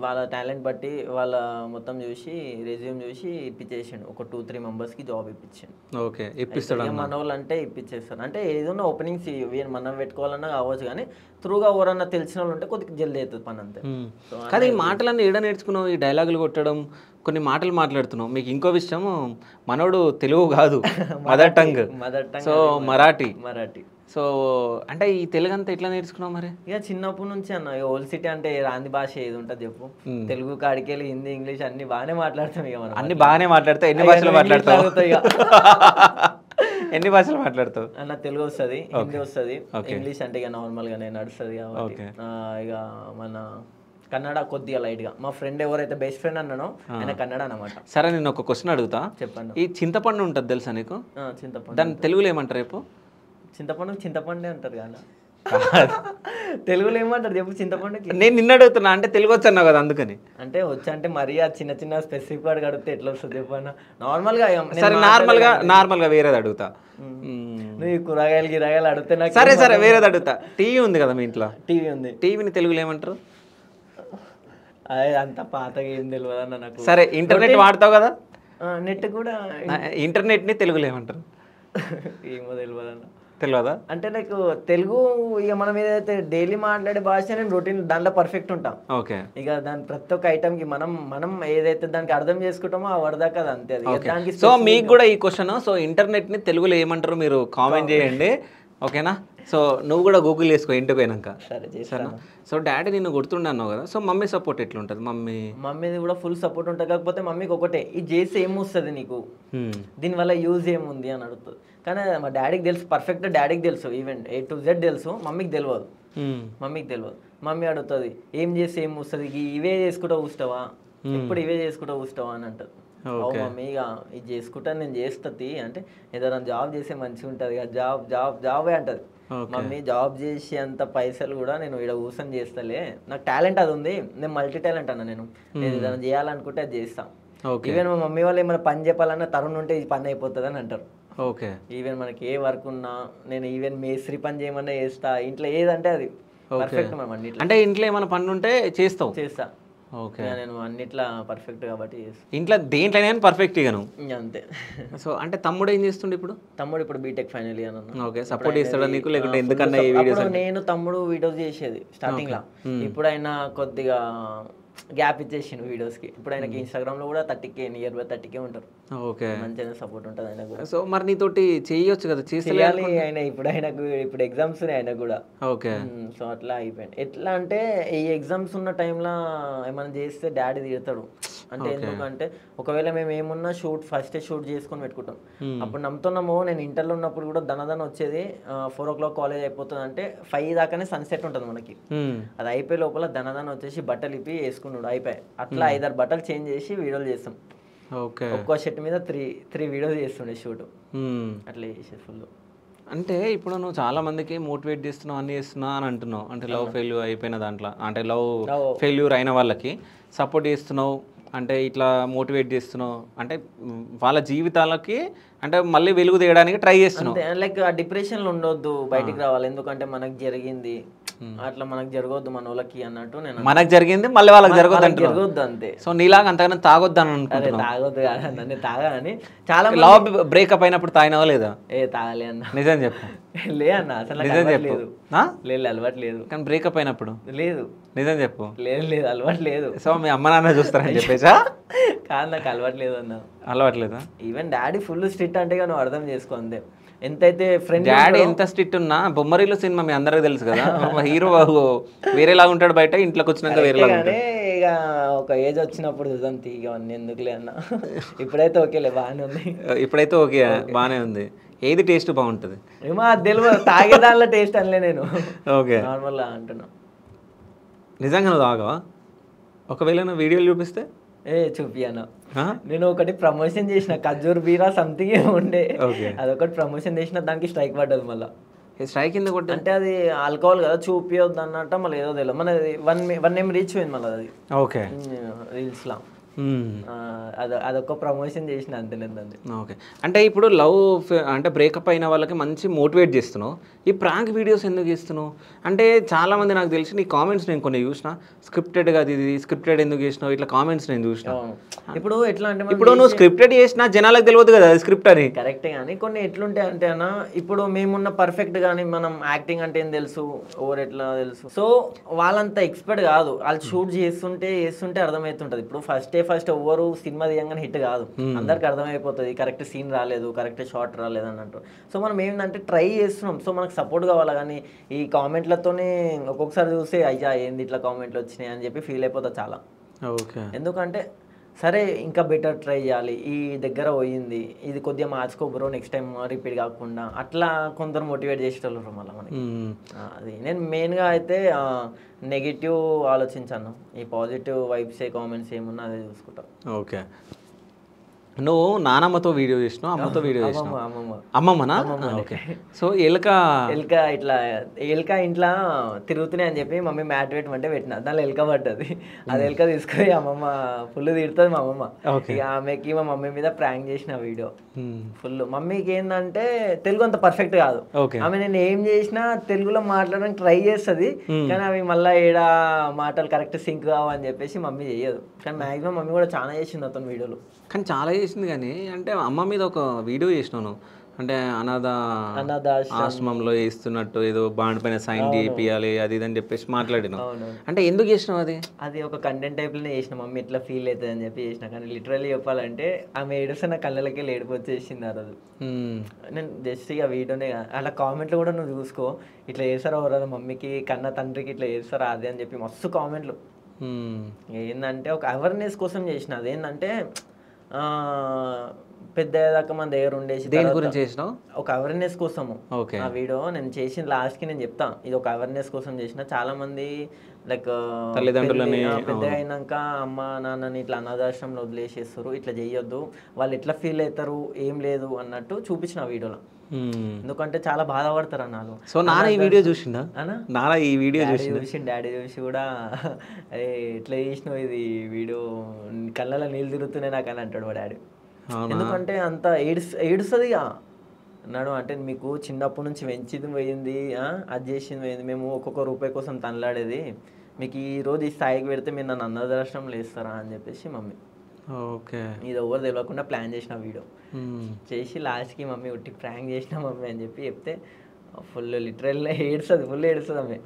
వాళ్ళ టాలెంట్ బట్టి వాళ్ళ మొత్తం చూసి రెజ్యూమ్ చూసి ఇప్పించేసాడు. ఒక 2-3 members జాబ్ ఇప్పించాను. ఓకే. ఇప్పిస్తాడు మన వాళ్ళు అంటే ఇప్పించేస్తారు. అంటే ఏదన్నా ఓపెనింగ్స్ మనం పెట్టుకోవాలన్నా కావచ్చు, కానీ త్రూగా ఎవరన్నా తెలిసిన వాళ్ళు ఉంటే కొద్దిగా జల్దీ అవుతుంది పని అంతే. కానీ ఈ మాటలన్నీ ఏడ నేర్చుకున్నావు? ఈ డైలాగులు కొట్టడం, కొన్ని మాటలు మాట్లాడుతున్నావు. మీకు ఇంకో విషయం, మనోడు తెలుగు కాదు, mother tongue. So Marathi. So అంటే ఈ తెలుగు అంతా ఎట్లా నేర్చుకున్నావు మరి? ఇక చిన్నప్పటి నుంచి అన్న ఓల్డ్ సిటీ అంటే రాంది భాష ఏది ఉంటుంది చెప్పు. తెలుగు కాడికెళ్ళి హిందీ ఇంగ్లీష్ అన్ని బాగానే మాట్లాడతాం ఇక మనం. అన్ని బాగానే మాట్లాడతావు. ఎన్ని భాషలు మాట్లాడతావు? ఎన్ని భాషలు మాట్లాడతావు? అన్న తెలుగు వస్తుంది, హిందీ వస్తుంది, ఇంగ్లీష్ అంటే ఇక నార్మల్ గానే నడుస్తుంది కాబట్టి. ఇక మన కన్నడ కొద్దిగా లైట్ గా. మా ఫ్రెండ్ ఎవరైతే బెస్ట్ ఫ్రెండ్ అన్నానో ఆయన కన్నడ అన్నమాట. సరే నేను ఒక క్వశ్చన్ అడుగుతా, చెప్పండి. ఈ చింతపండు ఉంటుంది తెలుసా నీకు? చింతపండు. దాన్ని తెలుగులో ఏమంటారు రేపు? చింతపండు చింతపండే అంటారు కదా. తెలుగులో ఏమంటారు చెప్పు చింతపండు? నేను నిన్న అడుగుతున్నా, అంటే తెలుగు వచ్చి అన్నావు కదా అందుకని. అంటే వచ్చి అంటే మరీ ఆ చిన్న చిన్న స్పెసిఫిక్ వర్డ్ అడిగితే ఎట్లా వస్తుంది చెప్పన్నా? నార్మల్ గా. సరే నార్మల్ గా వేరేది అడుగుతా. నువ్వు కూరగాయలు గిరగాయలు అడిగితే నాకు. సరే వేరేది అడుగుతా. టీవీ ఉంది కదా మీ ఇంట్లో? టీవీ ఉంది. టీవీని తెలుగులో ఏమంటారు? అదే అంత పాతగా ఏం తెలియదు అన్న నాకు. సరే ఇంటర్నెట్ వాడతావు కదా? నెట్ కూడా. ఇంటర్నెట్ ని తెలుగులో ఏమంటారు? ఏమో తెలియదు అన్న. తెలియదా? అంటే నాకు తెలుగు ఇక మనం ఏదైతే డైలీ మాట్లాడే భాష నేను రొటీన్ దాంట్లో పర్ఫెక్ట్ ఉంటాం. ఓకే. ఇక దాని ప్రతి ఒక్క ఐటమ్ కి మనం ఏదైతే దానికి అర్థం చేసుకుంటామో ఆ వరదాకా అది అంతే. అది సో మీకు కూడా ఈ క్వశ్చన్, సో ఇంటర్నెట్ ని తెలుగులో ఏమంటారు మీరు కామెంట్ చేయండి, ఓకేనా? సో నువ్వు కూడా గూగుల్ చేసుకో ఇంటికి పోయినాక. సరేనా? సో డాడీ నిన్ను గుర్తుండే అన్నావు కదా, సో మమ్మీ సపోర్ట్ ఎట్లుంటుంది? మమ్మీది కూడా ఫుల్ సపోర్ట్ ఉంటుంది. కాకపోతే మమ్మీకి ఒకటే, ఇది చేసి ఏమొస్తుంది నీకు, దీనివల్ల యూజ్ ఏముంది అని అడుగుతుంది. కానీ మా డాడీకి తెలుసు, పర్ఫెక్ట్ డాడీకి తెలుసు, ఈవెన్ A to Z తెలుసు, మమ్మీకి తెలియదు. మమ్మీ అడుగుతుంది ఏం చేసి ఏం వస్తుంది, ఇవే చేసుకుంటా కూర్చుంటావా, ఇప్పుడు ఇవే చేసుకుంటా కూర్చుంటావా అని అంటది. మమ్మీ ఇక ఇది చేసుకుంటా నేను చేస్తుంది అంటే ఏదైనా జాబ్ చేస్తే మంచిగా ఉంటుంది కదా, జాబే అంటది. మమ్మీ జాబ్ చేసి అంత పైసలు కూడా నేను ఇక్కడ కూర్చొని చేస్తలే, నాకు టాలెంట్ అది ఉంది, నేను మల్టీ టాలెంట్ అన్న, నేను ఏదైనా చేయాలనుకుంటే అది చేస్తాను. ఈవెన్ మా మమ్మీ వాళ్ళు ఏమైనా పని చెప్పాలన్నా తరుణ్ ఉంటే ఈ పని అయిపోతుంది అని అంటారు. ఓకే. ఈవెన్ మనకి ఏ వర్క్ ఉన్నా నేను ఈవెన్ మేస్త్రి పని చేయమన్నా చేస్తా, ఇంట్లో ఏదంటే అది పర్ఫెక్ట్. మనం అన్నిట్లో, అంటే ఇంట్లో ఏమైనా పనులు ఉంటే చేస్తా. ఓకే. నేను అన్నిట్లా పర్ఫెక్ట్ కాబట్టి ఇంట్లో దేంట్లోనే పర్ఫెక్ట్ ఇక నువ్వు అంతే. సో అంటే తమ్ముడు ఏం చేస్తుండే ఇప్పుడు? తమ్ముడు ఇప్పుడు బీటెక్ ఫైనల్ ఇయర్ అన్న. ఓకే. సపోర్ట్ చేస్తాడా నీకు, లేకుంటే ఎందుకన్నా ఈ వీడియోస్? నేను తమ్ముడు వీడియోస్ చేసేది స్టార్టింగ్ లా, ఇప్పుడు ఆయన కొద్దిగా గ్యాప్ ఇచ్చేసిండు వీడియోస్ కి. ఇప్పుడు ఆయనకి ఇన్స్టాగ్రామ్ లో కూడా 30K నియర్ బై 30K ఉంటారు. ఓకే. మంచిగా సపోర్ట్ ఉంటుంది ఆయన కూడా. సో మరి నీతోటి చేయొచ్చు కదా, చేయాలి ఆయన. ఇప్పుడు ఎగ్జామ్స్ ఆయన కూడా. ఓకే. సో అట్లా అయిపోయింది. ఎట్లా అంటే ఈ ఎగ్జామ్స్ ఉన్న టైంలో ఏమైనా చేస్తే డాడీ తిడతాడు. అంటే ఎందుకంటే ఒకవేళ మేము ఏమున్నా ఫస్ట్ షూట్ చేసుకొని పెట్టుకుంటాం. అప్పుడు నమ్ముతున్నాము, నేను ఇంటర్లో ఉన్నప్పుడు కూడా దనదన వచ్చేది 4 o'clock కాలేజ్ అయిపోతుంది అంటే 5 దాకానే సన్సెట్ ఉంటుంది మనకి. అది అయిపోయే లోపల దనదన వచ్చేసి బట్టలు ఇప్పి వేసుకున్నాడు, అయిపోయి అట్లా 5-6 బట్టలు చేంజ్ చేసి వీడియోలు చేస్తాం. ఒక్కో షర్ట్ మీద 3 వీడియోస్ చేస్తుండే షూట్, అట్లా చేసే ఫుల్. అంటే ఇప్పుడు నువ్వు చాలా మందికి మోటివేట్ చేస్తున్నావు, అన్ని చేస్తున్నావు అని అంటున్నావు, అంటే లవ్ ఫెయిల్యూర్ అయిపోయిన దాంట్లో, అంటే లవ్ ఫెయిల్యూర్ అయిన వాళ్ళకి సపోర్ట్ చేస్తున్నావు, అంటే ఇట్లా మోటివేట్ చేస్తున్నావు, అంటే వాళ్ళ జీవితాలకి అంటే మళ్ళీ వెలుగు తీయడానికి ట్రై చేస్తున్నావు. లైక్ ఆ డిప్రెషన్లో ఉండొద్దు, బయటికి రావాలి, ఎందుకంటే మనకు జరిగింది అట్లా మనకు జరగొద్దు మన వాళ్ళకి అన్నట్టు. నేను మనకు జరిగింది మళ్ళీ వాళ్ళకి జరగొద్దు అంతే. సో నీలాగా అంతగానో తాగొద్దు అని అనుకుంటున్నా. తాగొద్దు కాదు, నన్ను తాగాలని చాలా లవ్ బ్రేకప్ అయినప్పుడు తాగినావా లేదా? తాగలే అన్న, నిజం చెప్పు. లే అన్న, అసలు లేదు అలవాటు లేదు. కానీ బ్రేకప్ అయినప్పుడు లేదు, నిజం చెప్పు. లేదు అలవాటు లేదు. సో మీ అమ్మ నాన్న చూస్తారని చెప్పేసా? కాదు, నాకు అలవాటు లేదు అన్న. అలవాట్లేదా? ఈవెన్ డాడీ ఫుల్ స్ట్రిక్ట్ అంటే నువ్వు అర్థం చేసుకో అంతే. ఎంతైతే ఫ్రెండ్ డాడీ ఎంత స్ట్రిక్ట్ ఉన్నా, బొమ్మరిలో సినిమా మీ అందరికి తెలుసు కదా, హీరో వేరేలాగా ఉంటాడు బయట, ఇంట్లోకి వచ్చినాక వేరేలాగా. ఇక ఒక ఏజ్ వచ్చినప్పుడు చూద్దాం ఇక అన్నీ ఎందుకులే అన్న. ఇప్పుడైతే ఓకేలే, బాగానే ఉంది. ఇప్పుడైతే ఓకే, బాగానే ఉంది. ఏది టేస్ట్ బాగుంటుంది ఏమో అది తెలియదు, తాగే దానిలో టేస్ట్ అనలే నేను. ఓకే, నార్మల్గా అంటున్నా. నిజంగా నువ్వు తాగవా? ఒకవేళ నువ్వు వీడియోలు చూపిస్తే చూపియాను. నేను ఒకటి ప్రమోషన్ చేసిన ఖజూర్ బీరా సంథింగ్ ఉండే, అదొకటి ప్రమోషన్ చేసిన, దానికి స్ట్రైక్ పడ్డది. మళ్ళీ స్ట్రైక్ కింద కొట్టి అంటే అది ఆల్కహాల్ కదా, చూపియొద్దు అన్నట్ట. మళ్ళీ ఏదో తెలియదు, మన 1 M రీచ్ పోయింది మళ్ళీ అది. ఓకే, రీల్స్లో అదొక ప్రమోషన్ చేసిన అంతేలేదండి. ఓకే. అంటే ఇప్పుడు లవ్ అంటే బ్రేకప్ అయిన వాళ్ళకి మంచి మోటివేట్ చేస్తున్నావు, ఈ ప్రాంక్ వీడియోస్ ఎందుకు చేస్తున్నావు? అంటే చాలామంది నాకు తెలిసి నీ కామెంట్స్ నేను కొన్ని చూసిన, స్క్రిప్టెడ్గా ఇది స్క్రిప్టెడ్ ఎందుకు చేసినావు, ఇట్లా కామెంట్స్ నేను చూసిన. ఇప్పుడు ఎట్లా అంటే ఇప్పుడు నువ్వు స్క్రిప్టెడ్ చేసినా జనాలకు తెలియదు కదా స్క్రిప్ట్ అని. కరెక్టే, కానీ కొన్ని ఎట్లుంటాయి అంటే అన్న, ఇప్పుడు మేమున్న పర్ఫెక్ట్ కానీ మనం యాక్టింగ్ అంటే ఏం తెలుసు, ఓవర్ ఎట్లా తెలుసు. సో వాళ్ళంతా ఎక్స్పర్ట్ కాదు, వాళ్ళు షూట్ చేస్తుంటే అర్థమవుతుంటుంది. ఇప్పుడు ఫస్ట్ ఫస్ట్ ఎవ్వరు సినిమా తీయంగానే హిట్ కాదు, అందరికి అర్థమైపోతుంది కరెక్ట్ సీన్ రాలేదు, కరెక్ట్ షాట్ రాలేదు అన్నట్టు. సో మనం ఏంటంటే ట్రై చేస్తున్నాం, సో మనకు సపోర్ట్ కావాలి. కానీ ఈ కామెంట్లతోనే ఒక్కొక్కసారి చూస్తే అయ్యా ఏంది ఇట్లా కామెంట్లు వచ్చినాయి అని చెప్పి ఫీల్ అయిపోతుంది చాలా. ఓకే. ఎందుకంటే సరే ఇంకా బెటర్ ట్రై చేయాలి, ఈ దగ్గర పోయింది ఇది కొద్దిగా మార్చుకో బ్రో నెక్స్ట్ టైం రిపీట్ కాకుండా, అట్లా కొందరు మోటివేట్ చేసేటోళ్ళు మళ్ళీ మనకి. అది నేను మెయిన్గా అయితే నెగిటివ్ ఆలోచించాను, ఈ పాజిటివ్ వైబ్సే కామెంట్స్ ఏమున్నా అదే చూసుకుంటా. ఓకే. నువ్వు నానమ్మతో వీడియో చేసినావు, అమ్మతో వీడియో చేసినావు? అమ్మమ్మనా? ఓకే. సో ఎలుక ఎలుక ఇంట్లో తిరుగుతున్నాయి అని చెప్పి మమ్మీ మ్యాట్ పెట్టమంటే పెట్టిన, దానిలో ఎలుక పడ్డది. అది ఎలుక తీసుకొని అమ్మమ్మ ఫుల్ తిడుతుంది మా అమ్మమ్మ. ఇక ఆమెకి మా మమ్మీ మీద ప్రాంక్ చేసిన వీడియో ఫుల్. మమ్మీకి ఏంటంటే తెలుగు అంత పర్ఫెక్ట్ కాదు, ఆమె నేను ఏం చేసినా తెలుగులో మాట్లాడడానికి ట్రై చేస్తుంది, కానీ అవి మళ్ళీ ఏడా మాటలు కరెక్ట్ సింక్ కావని చెప్పేసి మమ్మీ చేయదు. కానీ మాక్సిమం మమ్మీ కూడా చాలా చేసింది అతను వీడియోలు. కానీ చాలా చేసింది. కానీ అంటే అమ్మ మీద ఒక వీడియో చేసినాను, అంటే అనాథ ఆశ్రమంలో వేస్తున్నట్టు ఏదో బాండ్ పైన సైన్ చేయాలి అది ఇది అని చెప్పేసి మాట్లాడినా. అంటే ఎందుకు చేసినావు అది? అది ఒక కంటెంట్ టైప్లోనే చేసిన, మమ్మీ ఎట్లా ఫీల్ అవుతుంది అని చెప్పి చేసిన. కానీ లిటరల్లీ చెప్పాలంటే ఆమె ఏడుస్తే నా కళ్ళకి ఏడుపు వచ్చేసింది ఆ రోజు. నేను జస్ట్ ఇక వీడియోనే అలా కామెంట్లు కూడా నువ్వు చూసుకో, ఇట్లా చేస్తారా ఎవరైనా మమ్మీకి కన్న తండ్రికి ఇట్లా చేస్తారా అది అని చెప్పి మస్తు కామెంట్లు. ఏంటంటే ఒక అవేర్నెస్ కోసం చేసిన, అదేంటంటే పెద్ద దాకా మన దగ్గర ఉండేసి దేని గురించి చేసినావు? ఒక అవేర్నెస్ కోసము. ఆ వీడియో నేను చేసిన లాస్ట్కి నేను చెప్తా, ఇది ఒక అవేర్నెస్ కోసం చేసిన. చాలా మంది లైక్ తల్లిదండ్రులని పెద్దగా అయినాక అమ్మ నాన్నని ఇట్లా అనాథాశ్రమంలో వదిలేసేస్తారు, ఇట్లా చేయొద్దు, వాళ్ళు ఎట్లా ఫీల్ అవుతారు ఏం లేదు అన్నట్టు చూపించిన వీడియోలో. ఎందుకంటే చాలా బాధపడతారు అన్నాను. సో నాన్న ఈ వీడియో చూసిండా? నాన్న ఈ వీడియో చూసి డాడీ చూసి కూడా అరే ఎట్లా చేసినావు ఇది వీడియో, కళ్ళలో నీళ్ళు తిరుగుతున్నాయి నాకు అని అంటాడు మా డాడీ. ఎందుకంటే అంత ఏడుస్తుంది అన్నాడు. అంటే మీకు చిన్నప్పటి నుంచి పెంచింది పోయింది, అది చేసింది పోయింది, మేము ఒక్కొక్క రూపాయి కోసం తనలాడేది, మీకు ఈ రోజు ఈ స్థాయికి పెడితే మీరు నన్ను అనాథాశ్రమంలో వేస్తారా అని చెప్పేసి మమ్మీ. ఓకే. ఇది ఎవరు తెలియకుండా ప్లాన్ చేసిన వీడియో చేసి లాస్ట్కి మమ్మీ ఉట్టి ప్రాంక్ చేసిన మమ్మీ అని చెప్పి చెప్తే ఫుల్ లిటరల్ ఏడుస్తుంది, ఫుల్ ఏడుస్తుంది అమ్మే.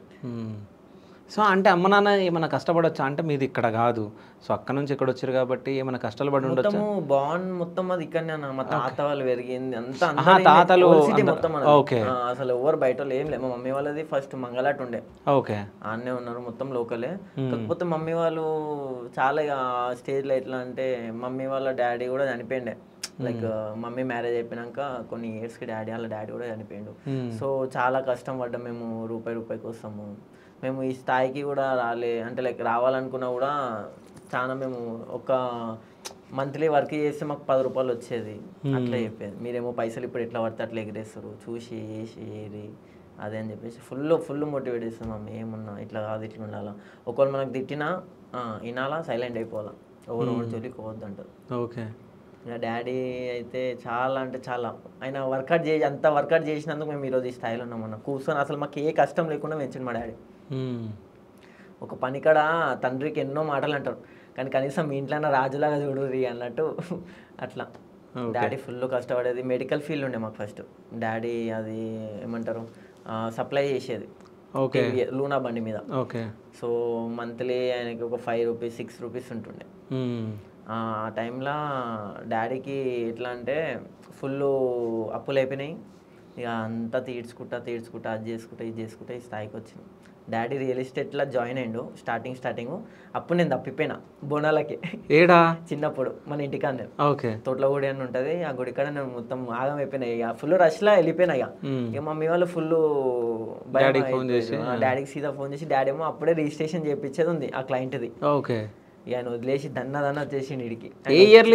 సో అంటే అమ్మ నాన్న ఏమైనా కష్టపడొచ్చా? అంటే మీది ఇక్కడ కాదు, సో అక్కడ నుంచి ఇక్కడ వచ్చారు కాబట్టి ఏమైనా కష్టాలు పడి ఉండొచ్చు. బాండ్ మొత్తం అది ఇక్కడనే, మా తాత వాళ్ళు పెరిగింది అంతా, తాతలు మొత్తం అసలు ఎవరు బయట వాళ్ళు ఏం లేదు. మా మమ్మీ వాళ్ళది ఫస్ట్ మంగళాట్ ఉండే, ఓకే, ఆడనే ఉన్నారు మొత్తం లోకలే. కాకపోతే మమ్మీ వాళ్ళు చాలా స్టేజ్లో ఎట్లా అంటే మమ్మీ వాళ్ళ డాడీ కూడా చనిపోయిండే, లైక్ మమ్మీ మ్యారేజ్ అయిపోయినాక కొన్ని ఇయర్స్కి వాళ్ళ డాడీ కూడా చనిపోయిండు. సో చాలా కష్టం పడ్డాం మేము, రూపాయి కోసము. మేము ఈ స్థాయికి కూడా అంటే లైక్ రావాలనుకున్నా కూడా చాలా మేము ఒక మంత్లీ వర్క్ చేస్తే మాకు 10 రూపాయలు వచ్చేది, అట్లా చెప్పేది. మీరేమో పైసలు ఇప్పుడు ఎట్లా పడితే అట్లా ఎగిరేస్తారు, చూసి చేసి ఏది అదే అని చెప్పేసి ఫుల్ మోటివేట్ చేస్తాం మమ్మీ. ఏమన్నా ఇట్లా కాదు ఇట్లా ఉండాలా, ఒకవేళ మనకు తిట్టినా వినాలా, సైలెంట్ అయిపోవాలా, ఎవరు జోలికి పోవద్దు అంటారు. ఓకే. ఇక డాడీ అయితే చాలా అంటే చాలా, ఆయన అంత వర్కౌట్ చేసినందుకు మేము ఈరోజు ఈ స్థాయిలో ఉన్నాం. అన్న కూర్చొని అసలు మాకు ఏ కష్టం లేకుండా పెంచింది మా డాడీ. ఒక పనికాడ తండ్రికి ఎన్నో మాటలు అంటారు, కానీ కనీసం మీ ఇంట్లో రాజులాగా చూడుర్రి అన్నట్టు అట్లా. డాడీ ఫుల్ కష్టపడేది. మెడికల్ ఫీల్డ్ ఉండే మాకు ఫస్ట్. డాడీ అది ఏమంటారు సప్లై చేసేది, ఓకే, లూనా బండి మీద. ఓకే. సో మంత్లీ ఆయనకి ఒక 5 రూపీస్ 6 రూపీస్ ఉంటుండే. ఆ టైంలో డాడీకి ఎట్లా అంటే ఫుల్ అప్పులు అయిపోయినాయి. ఇక అంతా తీర్చుకుంటా అది చేసుకుంటా ఇది చేసుకుంటా ఈ స్థాయికి వచ్చింది. డాడీ రియల్ ఎస్టేట్లో జాయిన్ అయ్యిండు స్టార్టింగ్. అప్పుడు నేను తప్పిపోయినా బోనాలకి, ఏడా చిన్నప్పుడు మన ఇంటికాడ తోటల గుడి అని ఉంటుంది, ఆ గుడి కాడ నేను మొత్తం ఆగం అయిపోయినా. ఇక ఫుల్ రష్లా వెళ్ళిపోయినా. ఇక మమ్మీ వాళ్ళు ఫుల్ డాడీకి సీదా ఫోన్ చేసి, డాడీ ఏమో అప్పుడే రిజిస్ట్రేషన్ చేయించేది ఉంది ఆ క్లయింట్ది. ఓకే. ఆయన వదిలేసి దన్న వచ్చేసిండు ఇడికి. ఏ ఇయర్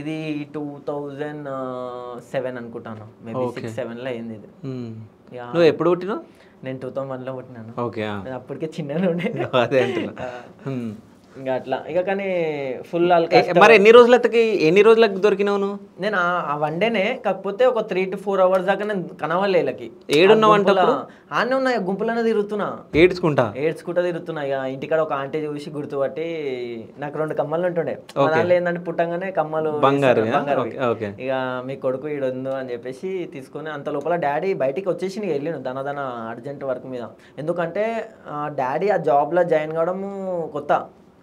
ఇది 2007 అనుకుంటాను, మేబీ 6-7లో అయింది ఇది. నువ్వు ఎప్పుడు పుట్టినావు? నేను 2001లో పుట్టినాను. ఓకే. నేను అప్పటికే చిన్నగా ఉండే. ఇంకా అట్లా ఇక కానీ ఫుల్. మరి ఎన్ని రోజులకు దొరికినావు? నేను ఆ వన్డేనే, కాకపోతే ఒక 3 to 4 hours దాకా నేను కనవాలి. వీళ్ళకి ఏడున్నావంట ఆనే ఉన్నా, గుంపులోనే తిరుగుతున్నా, ఏడ్చుకుంటా తిరుగుతున్నా. ఇక ఇంటికాడ ఒక ఆంటీ చూసి గుర్తుపట్టి, నాకు 2 కమ్మలు ఉంటుండే. దానిలో ఏంటంటే పుట్టంగానే కమ్మలు బంగారు. ఇక మీ కొడుకు ఈడొందు అని చెప్పేసి తీసుకుని, అంత లోపల డాడీ బయటికి వచ్చేసి వెళ్ళిను దన అర్జెంట్ వర్క్ మీద. ఎందుకంటే డాడీ ఆ జాబ్లో జాయిన్ కావడం కొత్త,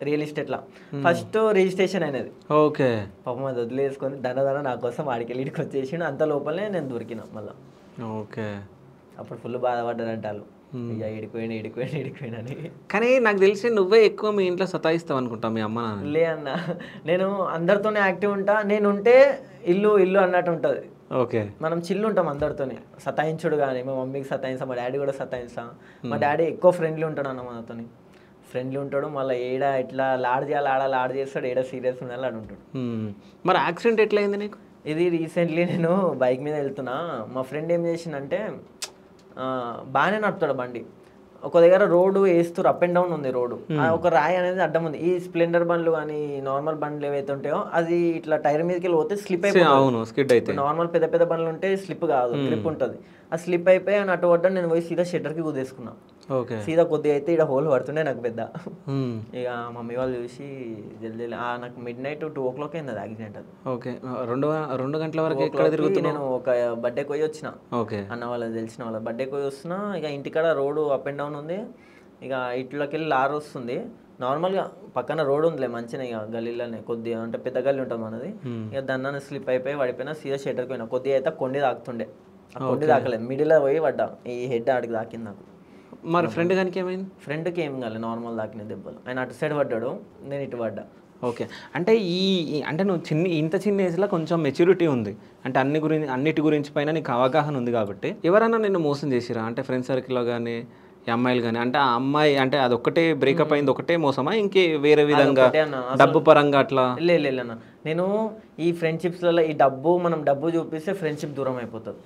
రియల్ ఎస్టేట్లో ఫస్ట్ రిజిస్ట్రేషన్ అయినది. ఓకే. పాపం అది వదిలేసుకొని దన నా కోసం ఆడికెళ్ళి ఇడికి వచ్చేసిండు. అంత లోపలనే నేను దొరికిన మళ్ళీ. ఓకే. అప్పుడు ఫుల్ బాధపడ్డారంట వాళ్ళు, ఇక ఇడిపోయినా అని. కానీ నాకు తెలిసి నువ్వే ఎక్కువ మీ ఇంట్లో సతాయిస్తావు అనుకుంటా మీ అమ్మ నాన్న. లే అన్న, నేను అందరితోనే యాక్టివ్ ఉంటా. నేను ఉంటే ఇల్లు ఇల్లు అన్నట్టు ఉంటుంది. ఓకే. మనం చిల్లు ఉంటాం అందరితోనే. సతాయించుడు కానీ మా మమ్మీకి సతాయిస్తా, మా డాడీ కూడా సతాయిస్తా. మా డాడీ ఎక్కువ ఫ్రెండ్లీ ఉంటాడు అన్న మనతోని. ఫ్రెండ్లీ ఉంటాడు. మళ్ళీ ఏడ ఇట్లా లాడ్ చేయాలి లాడ్ చేస్తాడు, ఏడ సీరియస్ ఉండాలి ఆడు ఉంటాడు. మరి యాక్సిడెంట్ ఎట్లా అయింది నీకు? ఇది రీసెంట్లీ నేను బైక్ మీద వెళ్తున్నా. మా ఫ్రెండ్ ఏం చేసిందంటే, బాగానే నడుపుతాడు బండి. ఒక దగ్గర రోడ్డు వేస్తారు, అప్ అండ్ డౌన్ ఉంది రోడ్డు. ఒక రాయి అనేది అడ్డం ఉంది. ఈ స్ప్లెండర్ బండ్లు కానీ నార్మల్ బండ్లు ఏవైతే ఉంటాయో అది ఇట్లా టైర్ మీదకి వెళ్ళి పోతే స్లిప్ అయిపోతుంది. నార్మల్ పెద్ద పెద్ద బండ్లు ఉంటే స్లిప్ కాదు, గ్రిప్ ఉంటుంది. ఆ స్లిప్ అయిపోయి అని అటు పడ్డా. నేను పోయి సీదా షట్టర్కి కుదేసుకున్నా. సీదా కొద్దిగా అయితే ఇక్కడ హోల్ పడుతుండే నాకు పెద్ద. ఇక మమ్మీ వాళ్ళు చూసి జల్దీ నాకు మిడ్-నైట్ 2 o'clock అయింది అది యాక్సిడెంట్. అది ఓకే. 2 గంటల వరకు ఎక్కడ తిరుగుతున్నా? నేను ఒక బర్త్డే పోయి వచ్చిన. ఓకే. అన్న వాళ్ళకి తెలిసిన వాళ్ళ బర్త్డే పోయి వస్తున్నా. ఇక ఇంటికాడ రోడ్డు అప్ అండ్ డౌన్ ఉంది. ఇక ఇట్లోకి వెళ్ళి లారీ వస్తుంది. నార్మల్గా పక్కన రోడ్ ఉందిలే మంచిగా, ఇక గల్లీలోనే కొద్దిగా అంటే పెద్ద గల్లీ ఉంటుంది మనది. ఇక దాన్ని స్లిప్ అయిపోయి పడిపోయినా. సీదా షట్టర్కి పోయినా. కొద్దిగా అయితే కొండి తాకుతుండే, కొండి తాకలేదు. మిడిల్లో పోయి పడ్డా. ఈ హెడ్ ఆడికి తాకింది నాకు. మరి ఫ్రెండ్ గానికి ఏమైంది? ఫ్రెండ్కి ఏం కాలేదు, నార్మల్ తాకిన దెబ్బలు. ఆయన అటు సైడ్ పడ్డాడు, నేను ఇటు పడ్డా. ఓకే. అంటే అంటే నువ్వు ఇంత చిన్న ఏజ్లో కొంచెం మెచ్యూరిటీ ఉంది అంటే అన్నిటి గురించి పైన నీకు అవగాహన ఉంది కాబట్టి. ఎవరైనా నిన్ను మోసం చేసిరా అంటే ఫ్రెండ్ సర్కిల్లో కానీ అమ్మాయిలు కానీ? అంటే ఆ అమ్మాయి అంటే అది ఒక్కటే బ్రేకప్ అయింది, ఒకటే మోసమా ఇంకే వేరే విధంగా డబ్బు పరంగా అట్లా? లేదన్న, నేను ఈ ఫ్రెండ్షిప్స్లలో ఈ మనం డబ్బు చూపిస్తే ఫ్రెండ్షిప్ దూరం అయిపోతుంది.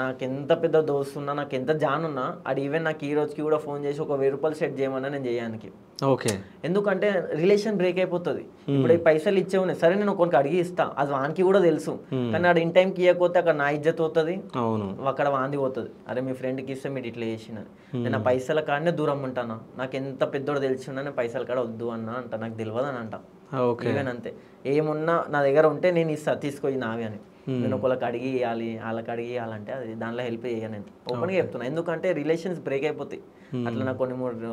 నాకు ఎంత పెద్ద దోస్తు ఉన్నా, నాకు ఎంత జాన్ ఉన్నా, అది ఈవెన్ నాకు ఈ రోజుకి కూడా ఫోన్ చేసి ఒక 1000 రూపాయలు సెట్ చేయమన్నా నేను చేయడానికి. ఓకే. ఎందుకంటే రిలేషన్ బ్రేక్ అయిపోతుంది. ఇప్పుడు ఈ పైసలు ఇచ్చే ఉన్నాయి సరే, నేను ఒకరికి అడిగి ఇస్తా, అది వానికి కూడా తెలుసు. కానీ ఆడు ఇన్ టైంకి ఇవ్వకపోతే అక్కడ నా ఇజ్జత్ పోతుంది, అక్కడ వాంది పోతుంది. అరే మీ ఫ్రెండ్కి ఇస్తే మీరు ఇట్లా చేసిన, నేను ఆ పైసల కాడనే దూరం ఉంటాను. నాకు ఎంత పెద్దోడు తెలిసిందా, నేను పైసల కాడ వద్దు అన్న అంట, నాకు తెలియదు అని అంట. ఈవెన్ అంతే, ఏమున్నా నా దగ్గర ఉంటే నేను ఇస్తా, తీసుకొని నావి అని. నేను ఒకళ్ళకి అడిగి ఇవ్వాలి, వాళ్ళకి అడిగి ఇవ్వాలంటే అది దానిలో హెల్ప్ చేయను. నేను ఓపెన్గా చెప్తున్నా, ఎందుకంటే రిలేషన్స్ బ్రేక్ అయిపోతాయి. అట్లా నాకు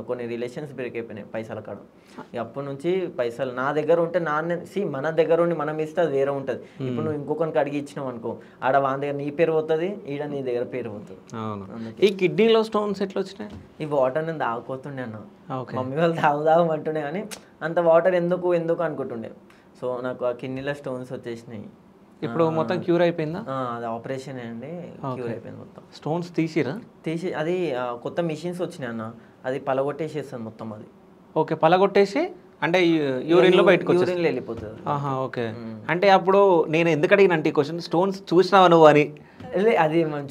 కొన్ని రిలేషన్స్ బ్రేక్ అయిపోయినాయి పైసల కాడ. అప్పటి నుంచి పైసలు నా దగ్గర ఉంటే మన దగ్గర ఉండి మనం ఇస్తే అది వేరే ఉంటుంది. ఇప్పుడు నువ్వు ఇంకొకరికి అడిగి ఇచ్చినావు అనుకో, ఆడ వాని దగ్గర నీ పేరు పోతుంది, ఈడ నీ దగ్గర పేరు పోతుంది. ఈ కిడ్నీలో స్టోన్స్ ఎట్లా వచ్చినాయి? ఈ వాటర్ నేను తాగిపోతుండే అన్న. మమ్మీ వాళ్ళు తాగుదామంటుండే కానీ అంత వాటర్ ఎందుకు అనుకుంటుండే. సో నాకు ఆ కిడ్నీలో స్టోన్స్ వచ్చేసినాయి. ఇప్పుడు మొత్తం క్యూర్ అయిపోయిందా? అది ఆపరేషన్ అండి, క్యూర్ అయిపోయింది మొత్తం. స్టోన్స్ తీసి అది కొత్త మిషన్స్ వచ్చినాయి అన్న, అది పలగొట్టేసేస్తాను మొత్తం అది. ఓకే, పలగొట్టేసి అంటే యూరిన్లో బయటకు యూరిన్లో వెళ్ళిపోతుంది. ఓకే. అంటే అప్పుడు నేను ఎందుకు అడిగిన అంటే ఈ క్వశ్చన్, స్టోన్స్ చూసినావా నువ్వు అని? అది మనం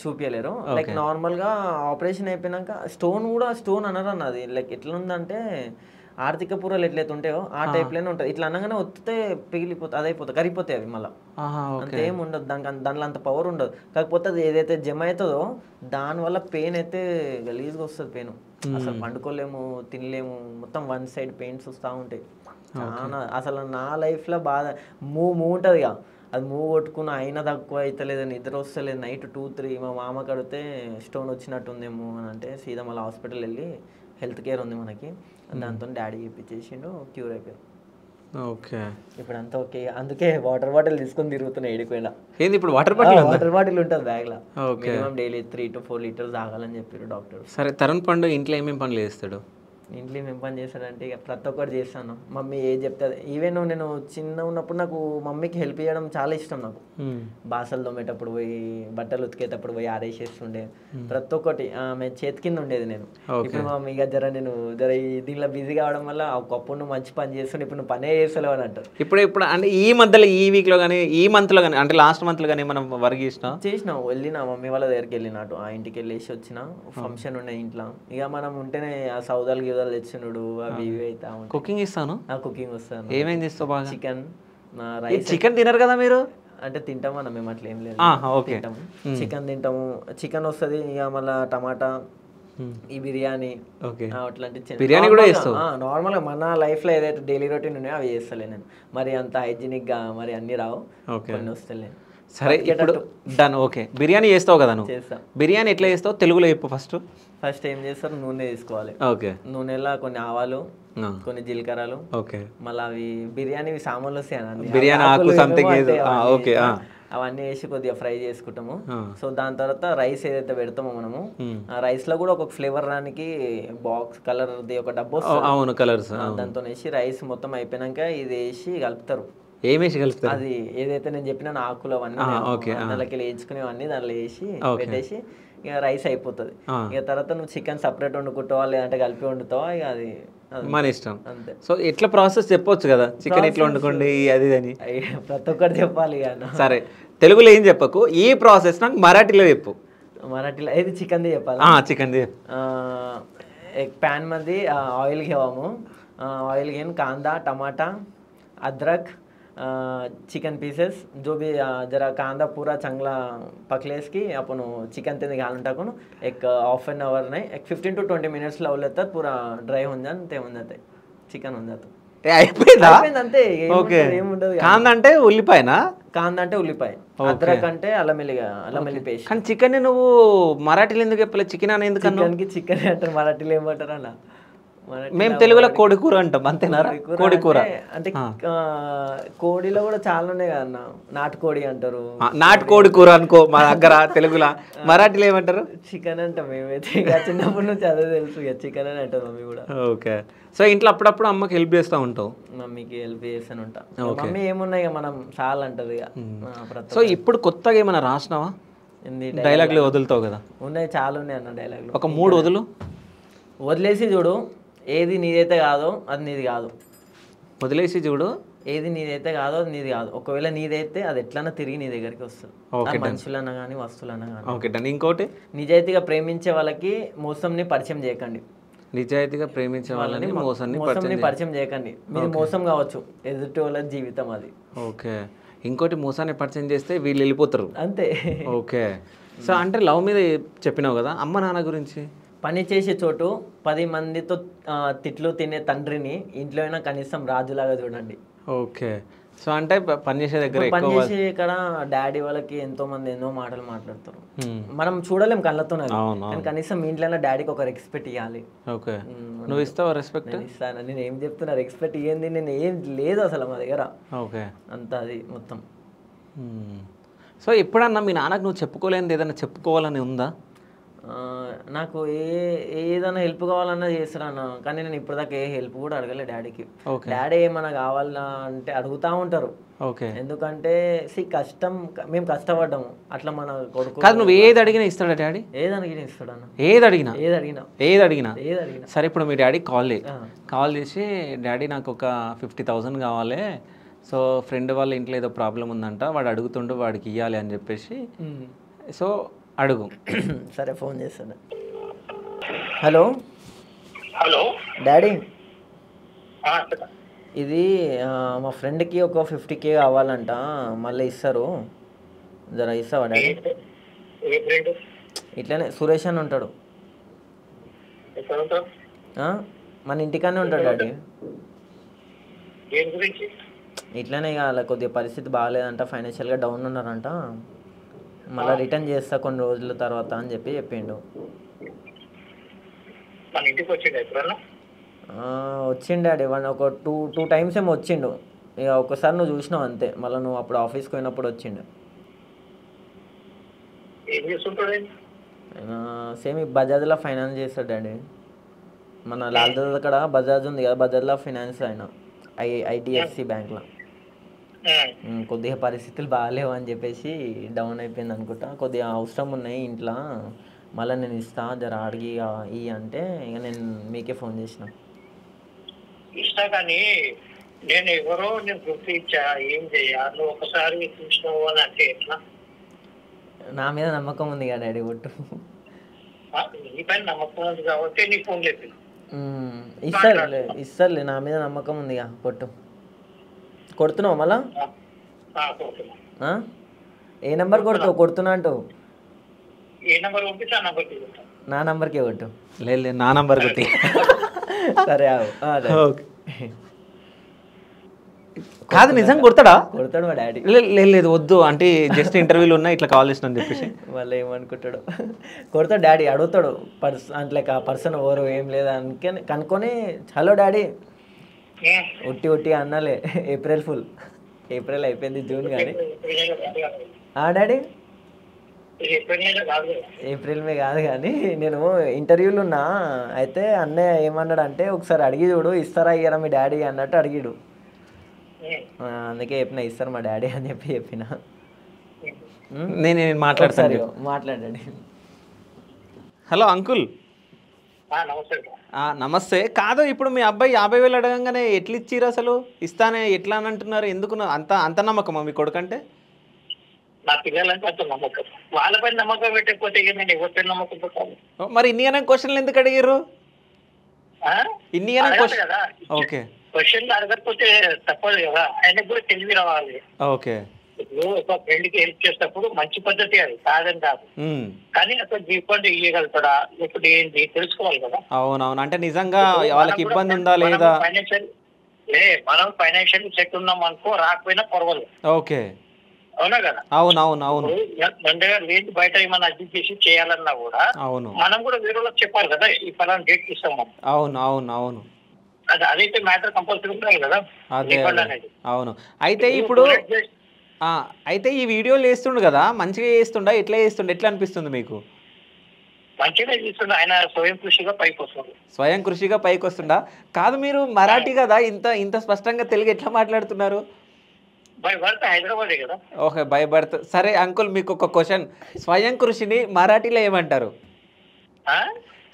చూపించలేరు. లైక్ నార్మల్గా ఆపరేషన్ అయిపోయినాక స్టోన్ అనరు అన్న. అది లైక్ ఎట్లా ఉందంటే ఆర్థిక పూరలు ఎట్లయితే ఉంటాయో ఆ టైప్లోనే ఉంటుంది. ఇట్లా అనగానే వస్తే పిగిలిపోతుంది, అది అయిపోతుంది, కరిగిపోతాయి అవి మళ్ళీ. అంతేం ఉండదు దానిలో అంత పవర్ ఉండదు. కాకపోతే అది ఏదైతే జమ అవుతుందో దానివల్ల పెయిన్ అయితే గలీజ్గా వస్తుంది. పెయిన్ అసలు పండుకోలేము, తినలేము, మొత్తం వన్ సైడ్ పెయిన్స్ వస్తూ ఉంటాయి. చాలా అసలు నా లైఫ్లో బాగా మూవ్ ఉంటుంది. ఇక అది మూవ్ కొట్టుకున్న అయినా తక్కువ అవుతలేదు, నిద్ర వస్తలేదు. నైట్ 2-3 మా మామ కడితే స్టోన్ వచ్చినట్టుందేమో అని అంటే సీదా మళ్ళీ హాస్పిటల్ వెళ్ళి హెల్త్ కేర్ ఉంది మనకి, దాంతో డాడీ చెప్పించేసిండు, క్యూర్ అయిపోయాడు. ఓకే, ఇప్పుడు అంతా ఓకే. అందుకే వాటర్ బాటిల్ తీసుకొని తిరుగుతున్నా ఏడిపోయినా. ఏంది ఇప్పుడు వాటర్ బాటిల్ ఉంటుంది బ్యాగ్లో. మినిమం డైలీ 3 to 4 లీటర్స్ తాగాలని చెప్పారు డాక్టర్. సరే, తరుణ్ పండు ఇంట్లో ఏమేమి పనులు చేస్తాడు? ఇంట్లో ఏం పని చేస్తాడంటే ఇక ప్రతి ఒక్కటి చేస్తాను. మమ్మీ ఏది చెప్తే ఈవెన్ నేను చిన్న ఉన్నప్పుడు నాకు మమ్మీకి హెల్ప్ చేయడం చాలా ఇష్టం. నాకు బాసలు తోమేటప్పుడు పోయి, బట్టలు ఉతికేటప్పుడు పోయి ఆరేసేస్తుండే. ప్రతి ఒక్కటి ఆమె చేతి కింద ఉండేది నేను. ఇప్పుడు మమ్మీ ఇక నేను దీనిలో బిజీ కావడం వల్ల ఒకప్పుడు నువ్వు మంచి పని చేస్తుండే, ఇప్పుడు నువ్వు పనే చేస్తలేవు అని అంటారు. ఇప్పుడు అంటే ఈ మధ్యలో ఈ వీక్లో కానీ ఈ మంత్లో కానీ అంటే లాస్ట్ మంత్లో కానీ మనం వర్క్ చేసినావు. వెళ్ళినా మమ్మీ వాళ్ళ దగ్గరికి వెళ్ళినట్టు ఆ ఇంటికి వెళ్ళేసి వచ్చిన. ఫంక్షన్ ఉండే ఇంట్లో, ఇక మనం ఉంటేనే ఆ సౌదాలు తెచ్చునుడు అవి ఇవి అవుతా ఉంటాయి. కుకింగ్ ఇస్తాను, కుకింగ్ వస్తాను. ఏమేం చేస్తావు బాగా? Chicken, rice. చికెన్ తినరు కదా మీరు? అంటే తింటామన్నా మేము, అట్లా ఏం లేదు, తింటాము. చికెన్ తింటాము, చికెన్ వస్తుంది. ఇక మళ్ళీ టమాటా, ఈ బిర్యానీ, అట్లాంటి బిర్యానీ కూడా చేస్తావు. నార్మల్గా మన లైఫ్లో ఏదైతే డైలీ రొటీన్ ఉన్నాయో అవి చేస్తలే నేను. మరి అంత హైజీనిక్గా మరి అన్నీ రావు, కొన్ని వస్తలే. సరే ఇప్పుడు డన్. ఓకే, బిర్యానీ చేస్తావు కదా నువ్వు? చేస్తా. బిర్యానీ ఎట్లా చేస్తావు తెలుగులో చెప్పు ఫస్ట్. ఫస్ట్ ఏం చేస్తారు, నూనె తీసుకోవాలి. ఓకే. నూనెలో కొన్ని ఆవాలు, కొన్ని జీలకర్రలు, ఓకే. మళ్ళీ అవి బిర్యానీ సామాన్లు వస్తాయి అన్న, బిర్యానీ ఆకు సంథింగ్ ఓకే. అవన్నీ వేసి కొద్దిగా ఫ్రై చేసుకుంటాము. సో దాని తర్వాత రైస్ ఏదైతే పెడతామో మనము, ఆ రైస్ లో కూడా ఒక ఫ్లేవర్ రానికి బాక్స్ కలర్ ఒక డబ్బు అవును కలర్స్, దాంతో వేసి రైస్ మొత్తం అయిపోయినాక ఇది వేసి కలుపుతారు. ఏమేసి కలుపుతారు? అది ఏదైతే నేను చెప్పిన ఆకులు అవన్నీ దాంట్లోకి వేయించుకునేవన్నీ దాంట్లో వేసి పెట్టేసి ఇక రైస్ అయిపోతుంది. ఇక తర్వాత నువ్వు చికెన్ సపరేట్ వండుకుంటావా లేదంటే కలిపి వండుతావా, ఇక అది మన ఇష్టం. అంతే. సో ఎట్లా ప్రాసెస్ చెప్పొచ్చు కదా, చికెన్ ఎట్లా వండుకోండి అది అని ప్రతి ఒక్కటి చెప్పాలి ఇక. సరే తెలుగులో ఏం చెప్పకు, ఈ ప్రాసెస్ నాకు మరాఠీలో చెప్పు. మరాఠీలో ఏది చికెన్ది చెప్పాలి? చికెన్ది. एक पॅन मध्ये ऑइल घ्यावं. ऑइल घेऊन कांदा, टमाटा, अद्रक, चिकन पीसेस जो भी जरा कांदा पूरा चांगला पकलेस की आपण चिकन ते घालून टाकून एक हाफ एन आवर नाही एक 15 to 20 मिनिट्स लावले तर पुरा ड्राय होऊन जाण ते होऊन जाते चिकन होऊन जातं. అయిపోయిందా? అంతే. ఓకే. కాందా అంటే ఉల్లిపాయనా? కాందా అంటే ఉల్లిపాయ, అద్రక్ అంటే అల్లం వెల్లుల్లి పేస్ట్. కానీ చికెన్ నువ్వు మరాఠీలో ఎందుకు చెప్పలేదు? చికెన్ అని ఎందుకు అన్నావు? చికెన్ కి చికెన్ అంటారు, మరాఠీలో ఏమంటారు అన్న? మేము తెలుగులో కోడి కూర అంటాం అంతేనా? కోడి కూర అంటే కోడిలో కూడా చాలా ఉన్నాయి కదా అన్న, నాటుకోడి అంటారు. నాటుకోడి కూర అనుకో మా దగ్గర తెలుగులో. మరాఠీలో ఏమంటారు? చికెన్ అంటాం మేమైతే. చిన్నప్పటి నుంచి అదే తెలుసు, చికెన్ అని అంటారు మమ్మీ కూడా. ఓకే. సో ఇంట్లో అప్పుడప్పుడు అమ్మకి హెల్ప్ చేస్తూ ఉంటావు? మమ్మీకి హెల్ప్ చేస్తాను ఉంటా. మమ్మీ ఏమున్నాయి ఇక మనం చాలా అంటది ఇక. సో ఇప్పుడు కొత్తగా ఏమైనా రాసినావా? డైలాగ్లు వదులుతావు కదా? ఉన్నాయి, చాలా ఉన్నాయి అన్న డైలాగ్లు. ఒక 3 వదులు. వదిలేసి చూడు, ఏది నీదైతే కాదో అది నీది కాదు. వదిలేసి చూడు, ఏది నీదైతే కాదో అది నీది కాదు. ఒకవేళ నీదైతే అది ఎట్లన్నా తిరిగి నీ దగ్గరికి వస్తుంది, మనుషులన్నా కానీ వస్తువులన్నా కానీ. Okay done. ఇంకోటి, నిజాయితీగా ప్రేమించే వాళ్ళకి మోసంని పరిచయం చేయకండి. నిజాయితీగా ప్రేమించే వాళ్ళని మోసాన్ని పరిచయం చేయకండి. మీరు మోసం కావచ్చు, ఎదుటి వాళ్ళ జీవితం అది. ఓకే. ఇంకోటి, మోసాన్ని పరిచయం చేస్తే వీళ్ళు వెళ్ళిపోతారు అంతే. ఓకే. సో అంటే లవ్ మీద చెప్పినావు కదా, అమ్మ నాన్న గురించి? పని చేసే చోటు 10 మందితో తిట్లు తినే తండ్రిని ఇంట్లో అయినా కనీసం రాజులాగా చూడండి. ఓకే. సో అంటే పని చేసే దగ్గర పని చేసే ఇక్కడ డాడీ వాళ్ళకి ఎంతో మంది ఎన్నో మాటలు మాట్లాడతారు, మనం చూడలేం కళ్ళతోనే. కానీ కనీసం మీ ఇంట్లో డాడీకి ఒక రెస్పెక్ట్ ఇవ్వాలి. ఓకే. నువ్వు ఇస్తావా రెస్పెక్ట్? ఇస్తాను. నేను ఏం చెప్తున్నా, రెస్పెక్ట్ ఇవ్వండి నేను ఏం లేదు అసలు మా దగ్గర. ఓకే. అంత అది మొత్తం. సో ఎప్పుడన్నా మీ నాన్నకు నువ్వు చెప్పుకోలేనిది ఏదైనా చెప్పుకోవాలని ఉందా? నాకు ఏదైనా హెల్ప్ కావాలన్నా చేస్తారన్న, కానీ నేను ఇప్పటిదాకా ఏ హెల్ప్ కూడా అడగలే డాడీకి. డాడీ ఏమన్నా కావాలన్నా అంటే అడుగుతూ ఉంటారు. ఓకే. ఎందుకంటే కష్టం, మేము కష్టపడ్డాము అట్లా. మన కొడుకు కాదు, నువ్వు ఏది అడిగినా ఇస్తాడా డాడీ? ఏది అడిగినా ఇస్తాడన్న. ఏది అడిగినా? ఏది అడిగినా. సరే ఇప్పుడు మీ డాడీ కాల్ చేసి డాడీ నాకు ఒక 50,000 కావాలి, సో ఫ్రెండ్ వాళ్ళ ఇంట్లో ఏదో ప్రాబ్లం ఉందంట, వాడు అడుగుతుండు, వాడికి ఇవ్వాలి అని చెప్పేసి, సో అడుగు. సరే ఫోన్ చేస్తాను. హలో హలో డాడీ, ఇది మా ఫ్రెండ్కి ఒక 50K కావాలంట, మళ్ళీ ఇస్తారు, జర ఇస్తావా డాడీ? ఇట్లానే సురేష్ అని ఉంటాడు, మన ఇంటికానే ఉంటాడు డాడీ. ఇట్లానే ఇక అలా కొద్దిగా పరిస్థితి బాగాలేదంట, ఫైనాన్షియల్గా డౌన్ ఉన్నారంట, మళ్ళీ రిటర్న్ చేస్తా కొన్ని రోజుల తర్వాత అని చెప్పిండు. వచ్చిండు డాడీ, వాడిని ఒక టూ టైమ్స్ ఏమో వచ్చిండు. ఇక ఒకసారి నువ్వు చూసినావు అంతే, మళ్ళీ నువ్వు అప్పుడు ఆఫీస్కి పోయినప్పుడు వచ్చిండు. సేమ్ ఈ బజాజ్లో ఫైనాన్స్ చేస్తాడు డాడీ. మన లాల్ దాదా అక్కడ బజాజ్ ఉంది కదా, బజాజ్లో ఫైనాన్స్ ఆయన IDFC బ్యాంక్లో. కొద్దిగా పరిస్థితులు బాగాలేవు అని చెప్పేసి డౌన్ అయిపోయింది అనుకుంటా, కొద్దిగా అవసరం ఉన్నాయి ఇంట్లో, మళ్ళీ నేను ఇస్తా జర అడిగి ఇ అంటే ఇక నేను మీకే ఫోన్ చేసిన. ఇష్టా కానీ నేను ఎవరో నేను గుర్తు ఇచ్చా, ఏం చెయ్యాలి ఒకసారి చూసినావు అని అంటే ఎట్లా? నా మీద నమ్మకం ఉంది కదా డాడీ, ఒట్టు నీ పైన నమ్మకం ఉంది కాబట్టి నీ ఫోన్ లేదు. ఇస్తారులే, నా మీద నమ్మకం ఉంది పొట్టు. కొడుతున్నావు మళ్ళా? ఏ నెంబర్ కొడుతున్నా అంటావు? నా నంబర్కే కొట్టు. లేదు నా నంబర్ కొట్టి. సరే. కాదు నిజంగా కొడతాడా? కొడతాడు మా డాడీ. లేదు వద్దు అంటే జస్ట్ ఇంటర్వ్యూలు ఉన్నా ఇట్లా కాల్ చేసిన అని చెప్పేసి వాళ్ళు ఏమనుకుంటాడు, కొడతాడు డాడీ, అడుగుతాడు అంటే ఆ పర్సన్ ఎవరు ఏం లేదా అనుకొని కనుక్కొని హలో డాడీ ఒట్టి ఒట్టి అన్నాలే ఏప్రిల్ ఫుల్. ఏప్రిల్ అయిపోయింది, జూన్ కానీ డాడీ ఏప్రిల్ మే కాదు కానీ నేను ఇంటర్వ్యూలు ఉన్నా. అయితే అన్నయ్య ఏమన్నాడు అంటే ఒకసారి అడిగి చూడు ఇస్తారా ఇయ్యరా మీ డాడీ అన్నట్టు అడిగిడు. అందుకే చెప్పిన ఇస్తారు మా డాడీ అని చెప్పిన. నేను మాట్లాడతాను, మాట్లాడండి. Hello uncle. నమస్తే. కాదు ఇప్పుడు మీ అబ్బాయి 50,000 అడగంగానే ఎట్లా ఇచ్చిర్రు అసలు? ఇస్తానే ఎట్లా అని అంటున్నారు? ఎందుకు అంత నమ్మకమా మీ కొడుకంటే? నా పిల్లలంటే అంత నమ్మకం, వాళ్ళపై నమ్మకం పెట్టకపోతే నేను ఎవరిపై నమ్మకం పెట్టాలి? మరి ఇన్ని క్వశ్చన్లు ఎందుకు అడిగారు? ఇన్ని కదా ఓకే క్వశ్చన్లు అడగకపోతే తప్పదు కదా, ఆయనకు కూడా తెలివి రావాలి. ఓకే ఇప్పుడు ఒక ఫ్రెండ్ కి హెల్ప్ చేసినప్పుడు మంచి పద్ధతి అది కాదని కాదు, కానీ అసలు జీవితం ఇవ్వగలుగుతాడా ఇప్పుడు ఏంటి తెలుసుకోవాలి కదా. అవునవును, అంటే నిజంగా వాళ్ళకి ఇబ్బంది ఉందా లేదా? మనం ఫైనాన్షియల్ సెట్ ఉన్నాం అనుకో, రాకపోయినా పర్వాలేదు. ఓకే అవునా కదా. అవునవును మన దగ్గర లేదు, బయట ఏమైనా అడ్జస్ట్ చేసి చేయాలన్నా కూడా అవును మనం కూడా వేరే వాళ్ళకి చెప్పాలి కదా, ఈ పలానా డేట్ ఇస్తాం మనం. అవును అదైతే మ్యాటర్ కంపల్సరీ ఉండాలి కదా. అవును. అయితే ఇప్పుడు అయితే ఈ వీడియోలు వేస్తుండు కదా, మంచిగా చేస్తుండా? ఎట్లా చేస్తుండ? ఎట్లా అనిపిస్తుంది మీకు? మంచిగా చేస్తుండ, ఆయన స్వయం కృషిగా పైకి వస్తుంది. స్వయం కృషిగా పైకి వస్తుండా? కాదు మీరు మరాఠీ కదా, ఇంత స్పష్టంగా తెలుగు ఎట్లా మాట్లాడుతున్నారు? బై బర్త్ హైదరాబాదే కదా. Okay by birth. సరే అంకుల్ మీకు ఒక క్వశ్చన్, స్వయం కృషిని మరాఠీలో ఏమంటారు?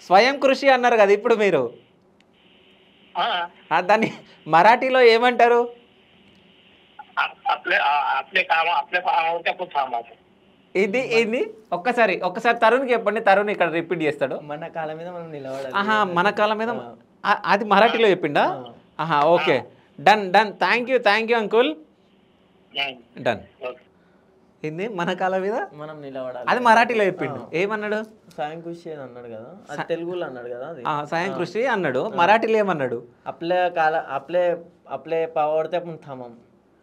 స్వయం కృషి అన్నారు కదా ఇప్పుడు మీరు, దాన్ని మరాఠీలో ఏమంటారు? ఇది ఇది ఒక్కసారి తరుణ్కి చెప్పండి, తరుణ్ ఇక్కడ రిపీట్ చేస్తాడు. మన కాళ్ళ మీద మనం నిలబడాలి. మన కాళ్ళ మీద, అది మరాఠీలో చెప్పిండా? Okay done. Thank you uncle. Done. ఇది మన కాళ్ళ మీద మనం నిలబడాలి, అది మరాఠీలో చెప్పిండు. ఏమన్నాడు? స్వయం కృషి అన్నాడు కదా, అది తెలుగులో అన్నాడు కదా. స్వయం కృషి అన్నాడు, మరాఠీలో ఏమన్నాడు? అప్లే పావడితే అప్పుడు థమం.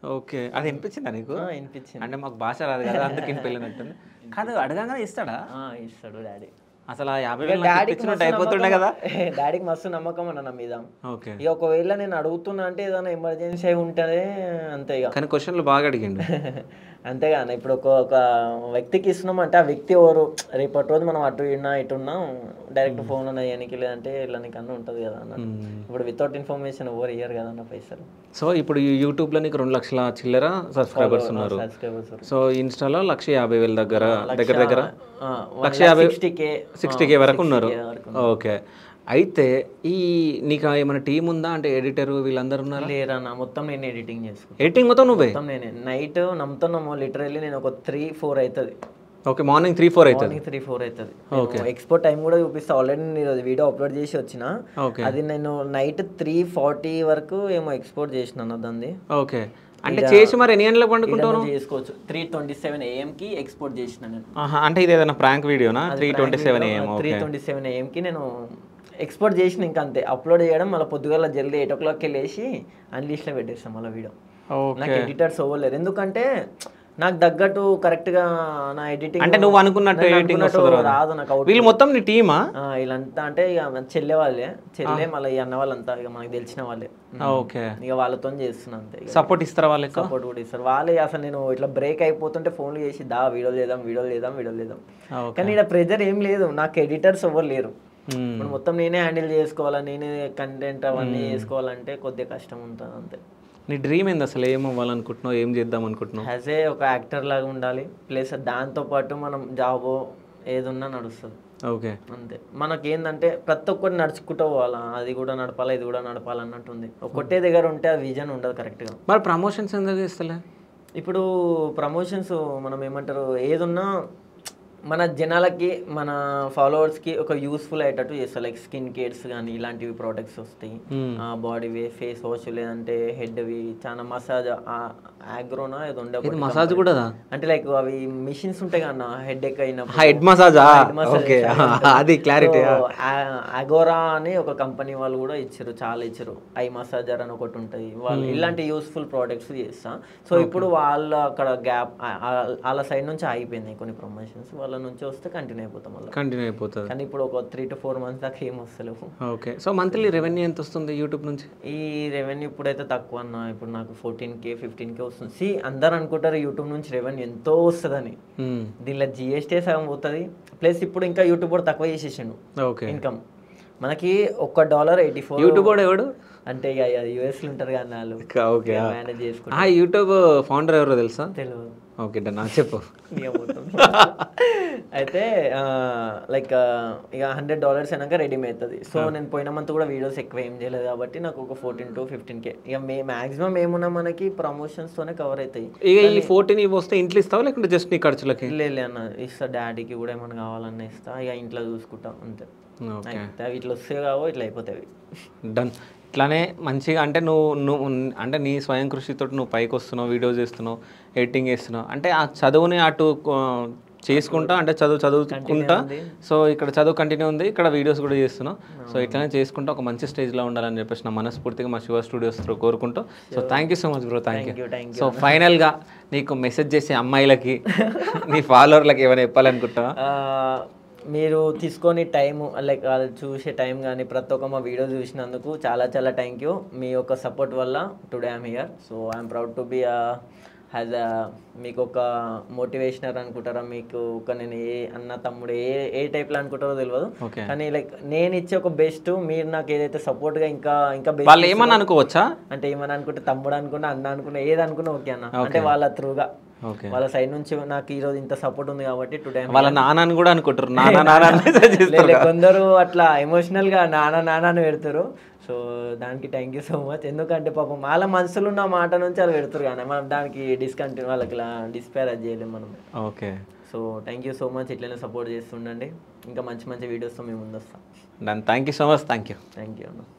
ఓకే, అది వినిపించిందా నీకు? వినిపించింది. అంటే మాకు భాష రాదు కదా, అందుకు వినిపించినట్టుంది. కాదు అడగంగా ఇస్తాడా? ఇస్తాడు డాడీ. అసలు 50,000 అయిపోతుండే కదా. డాడీకి మస్తు నమ్మకం అన్న నా మీద. ఓకే, ఇక ఒకవేళ నేను అడుగుతున్నా అంటే ఏదైనా ఎమర్జెన్సీ అయి ఉంటేనే అంతే. ఇక కానీ క్వశ్చన్లు బాగా అడిగిండు. అంతేగా ఇప్పుడు ఒక వ్యక్తికి ఇస్తున్నామంటే ఆ వ్యక్తి ఎవరు, రేపటి రోజు మనం అటు ఇటున్నాం డైరెక్ట్ ఫోన్ ఉన్నాయి ఎనికి, లేదంటే ఇలా నీకు అన్నీ ఉంటుంది కదా అన్న. ఇప్పుడు వితౌట్ ఇన్ఫర్మేషన్ ఎవరు ఇయ్యరు కదా అన్న పైసలు. సో ఇప్పుడు యూట్యూబ్లో నీకు 2 లక్షల చిల్లర సబ్స్క్రైబర్స్ ఉన్నారు. సో ఇన్స్టాలో 150,000 దగ్గర 60K వరకు ఉన్నారు. ఓకే, అయితే నీకు ఏమైనా టీం ఉందా? అంటే ఎడిటర్ వీళ్ళందరూ ఉన్నారు? లేరన్నా, మొత్తం నేను ఎడిటింగ్ చేసుకుంటాను. ఎడిటింగ్ మొత్తం నువ్వే? నేనే. నైట్ నమ్ముతున్నాము లిటరల్లీ నేను ఒక 3-4 అవుతుంది. ఓకే, మార్నింగ్ 3-4 అవుతుంది. 3-4 అవుతుంది. ఎక్స్పోర్ట్ టైం కూడా చూపిస్తా. ఆల్రెడీ నేను వీడియో అప్లోడ్ చేసి వచ్చిన. అది నేను నైట్ 3:40 వరకు ఏమో ఎక్స్పోర్ట్ చేసిన దాన్ని. ఓకే, అంటే చేసి మరి ఎన్ని గంటలకు పండుకుంటాను? చేసుకోవచ్చు. 3:27 AM కి ఎక్స్పోర్ట్ చేసిన నేను. అంటే ఇది ఏదైనా ప్రాంక్ వీడియోనా? 3:27 AM. 3:27 AM కి నేను ఎక్స్పోర్ట్ చేసిన. ఇంకా అంతే, అప్లోడ్ చేయడం మళ్ళీ పొద్దుగాల జల్దీ 8 o'clock వెళ్ళేసి అన్లిస్ట్లో పెట్టేస్తాం మళ్ళీ వీడియో. నాకు ఎడిటర్స్ అవ్వలేదు, ఎందుకంటే నాకు తగ్గట్టు కరెక్ట్గా నా ఎడిటింగ్ అంటే నువ్వు అనుకున్నట్టు ఎడిటింగ్ రాదు నాకు. వీళ్ళు మొత్తం నీ టీమా? వీళ్ళంతా అంటే ఇక చెల్లె మళ్ళీ అన్న వాళ్ళంతా ఇక మనకు తెలిసిన వాళ్ళే. ఓకే, ఇక వాళ్ళతో చేస్తున్నా అంతే. సపోర్ట్ ఇస్తారా వాళ్ళకి? సపోర్ట్ కూడా ఇస్తారు వాళ్ళే. అసలు నేను ఇట్లా బ్రేక్ అయిపోతుంటే ఫోన్లు చేసి వీడియో చేద్దాం. కానీ ఇక్కడ ప్రెజర్ ఏం లేదు, నాకు ఎడిటర్స్ ఎవరు లేరు. ఇప్పుడు మొత్తం నేనే హ్యాండిల్ చేసుకోవాలా, నేనే కంటెంట్ అవన్నీ చేసుకోవాలంటే కొద్దిగా కష్టం ఉంటుంది అంతే. నీ డ్రీమ్ ఏంది అసలు? ఏం అవ్వాలనుకుంటున్నావు? ఏం చేద్దాం అనుకుంటున్నావు? యాజ్ ఏ ఒక యాక్టర్ లాగా ఉండాలి, ప్లస్ దాంతోపాటు మనం జాబో ఏదున్నా నడుస్తుంది. ఓకే, అంతే. మనకేందంటే ప్రతి ఒక్కటి నడుచుకుంటూ పోవాలా, అది కూడా నడపాలా ఇది కూడా నడపాలి అన్నట్టు ఉంది. ఒకటే దగ్గర ఉంటే ఆ విజన్ ఉండదు కరెక్ట్గా. మరి ప్రమోషన్స్ ఎందుకు చేస్తలే? ఇప్పుడు ప్రమోషన్స్ మనం ఏమంటారు, ఏదున్నా మన జనాలకి మన ఫాలోవర్స్కి ఒక యూస్ఫుల్ అయ్యేటట్టు చేస్తారు. లైక్ స్కిన్ కేర్స్ కానీ ఇలాంటివి ప్రోడక్ట్స్ వస్తాయి, బాడీవి, ఫేస్ వాష్, లేదంటే హెడ్వి, చాలా మసాజ్, ఆగ్రోనా ఏదో ఉండే మసాజ్ కూడా అంటే లైక్ అవి మిషన్స్ ఉంటాయి కన్నా హెడ్ ఎక్ అయినప్పుడు హెడ్ మసాజా, ఓకే అది క్లారిటీ. అగోరా అని ఒక కంపెనీ వాళ్ళు కూడా ఇచ్చారు, చాలా ఇచ్చారు. ఐ మసాజర్ అని ఒకటి ఉంటుంది, వాళ్ళు ఇలాంటి యూస్ఫుల్ ప్రోడక్ట్స్ చేస్తా. సో ఇప్పుడు వాళ్ళ అక్కడ గ్యాప్ వాళ్ళ సైడ్ నుంచి ఆగిపోయింది కొన్ని ప్రమోషన్స్, వాళ్ళ నుంచి వస్తే కంటిన్యూ అయిపోతాం మళ్ళీ, కంటిన్యూ అయిపోతుంది. కానీ ఇప్పుడు ఒక 3 to 4 months దాకా ఏం వస్తలేవు. ఓకే, సో మంత్లీ రెవెన్యూ ఎంత వస్తుంది యూట్యూబ్ నుంచి? ఈ రెవెన్యూ ఇప్పుడైతే తక్కువ అన్న, ఇప్పుడు నాకు 14K 15K వస్తుంది. సి అందరు అనుకుంటారు యూట్యూబ్ నుంచి రెవెన్యూ ఎంతో వస్తుందని, దీనిలో GST సగం పోతుంది, ప్లస్ ఇప్పుడు ఇంకా యూట్యూబ్ కూడా తక్కువ చేసేసిండు ఇన్కమ్. మనకి $1.84. యూట్యూబ్ కూడా ఎవడు అంటే ఇక యూఎస్లో ఉంటారు కానీ వాళ్ళు మేనేజ్ చేసుకుంటారు. యూట్యూబ్ ఫౌండర్ ఎవరో తెలుసా? తెలియదు. ఓకే నాకు చెప్పు. అయితే లైక్ ఇక $100 అయినాక రెడీమ్ అవుతుంది. సో నేను పోయిన మంత్ కూడా వీడియోస్ ఎక్కువ ఏం చేయలేదు కాబట్టి నాకు ఒక 14 to 15K ఇక మ్యాక్సిమం ఏమున్నా మనకి ప్రమోషన్స్తోనే కవర్ అవుతాయి. ఇక ఈ 14 ఇవి వస్తే ఇంట్లో ఇస్తావా లేకుంటే జస్ట్ నీ ఖర్చులకి? లేదు అన్న, ఇస్తా, డాడీకి కూడా ఏమైనా కావాలన్నా ఇస్తా, ఇక ఇంట్లో చూసుకుంటాం అంతే. ఇట్లా వస్తే కావో ఇట్లా అయిపోతాయి. డన్. ఇట్లానే మంచిగా అంటే నువ్వు అంటే నీ స్వయం కృషితో నువ్వు పైకి వస్తున్నావు, వీడియోస్ చేస్తున్నావు, ఎడిటింగ్ చేస్తున్నావు, అంటే ఆ చదువుని అటు చేసుకుంటా, అంటే చదువుకుంటా. సో ఇక్కడ చదువు కంటిన్యూ ఉంది, ఇక్కడ వీడియోస్ కూడా చేస్తున్నావు. సో ఇట్లానే చేసుకుంటా ఒక మంచి స్టేజ్లో ఉండాలని చెప్పేసి నా మనస్ఫూర్తిగా మా శివ స్టూడియోస్ కోరుకుంటూ. So thank you so much bro, thank you. So ఫైనల్గా నీకు మెసేజ్ చేసే అమ్మాయిలకి, నీ ఫాలోవర్లకి ఏమైనా చెప్పాలనుకుంటావా? మీరు తీసుకొని టైము లైక్ వాళ్ళు చూసే టైం కానీ ప్రతి ఒక్క మా వీడియో చూసినందుకు చాలా చాలా థ్యాంక్ యూ. మీ యొక్క సపోర్ట్ వల్ల today I'm here. So I'm proud to be has మీకు ఒక మోటివేషనర్ అనుకుంటారా, మీకు ఒక నేను ఏ అన్న తమ్ముడు ఏ టైప్లో అనుకుంటారో తెలియదు, కానీ లైక్ నేను ఇచ్చే ఒక బెస్ట్, మీరు నాకు ఏదైతే సపోర్ట్గా ఇంకా బెస్ట్ వాళ్ళు ఏమని అనుకోవచ్చా, అంటే ఏమని అనుకుంటే తమ్ముడు అనుకున్నా, అన్న అనుకున్నా, ఏది అనుకున్నా ఓకే అన్న, అంటే వాళ్ళ త్రూగా వాళ్ళ సైడ్ నుంచి నాకు ఈరోజు ఇంత సపోర్ట్ ఉంది కాబట్టి టుడే వాళ్ళ నాన్నని కూడా అనుకుంటారు, కొందరు అట్లా ఎమోషనల్గా నాన్న అని పెడతారు. సో దానికి థ్యాంక్ యూ సో మచ్. ఎందుకంటే పాపం వాళ్ళ మనసులో ఉన్న మాట నుంచి వాళ్ళు పెడతారు కానీ మనం దానికి డిస్కంటిన్యూ వాళ్ళకి ఇలా డిస్పారేజ్ చేయలేము మనం. Okay, so thank you so much. ఇట్లనే సపోర్ట్ చేస్తుండండి, ఇంకా మంచి మంచి వీడియోస్తో మేము ముందు వస్తాం. Thank you so much. Thank you అన్న.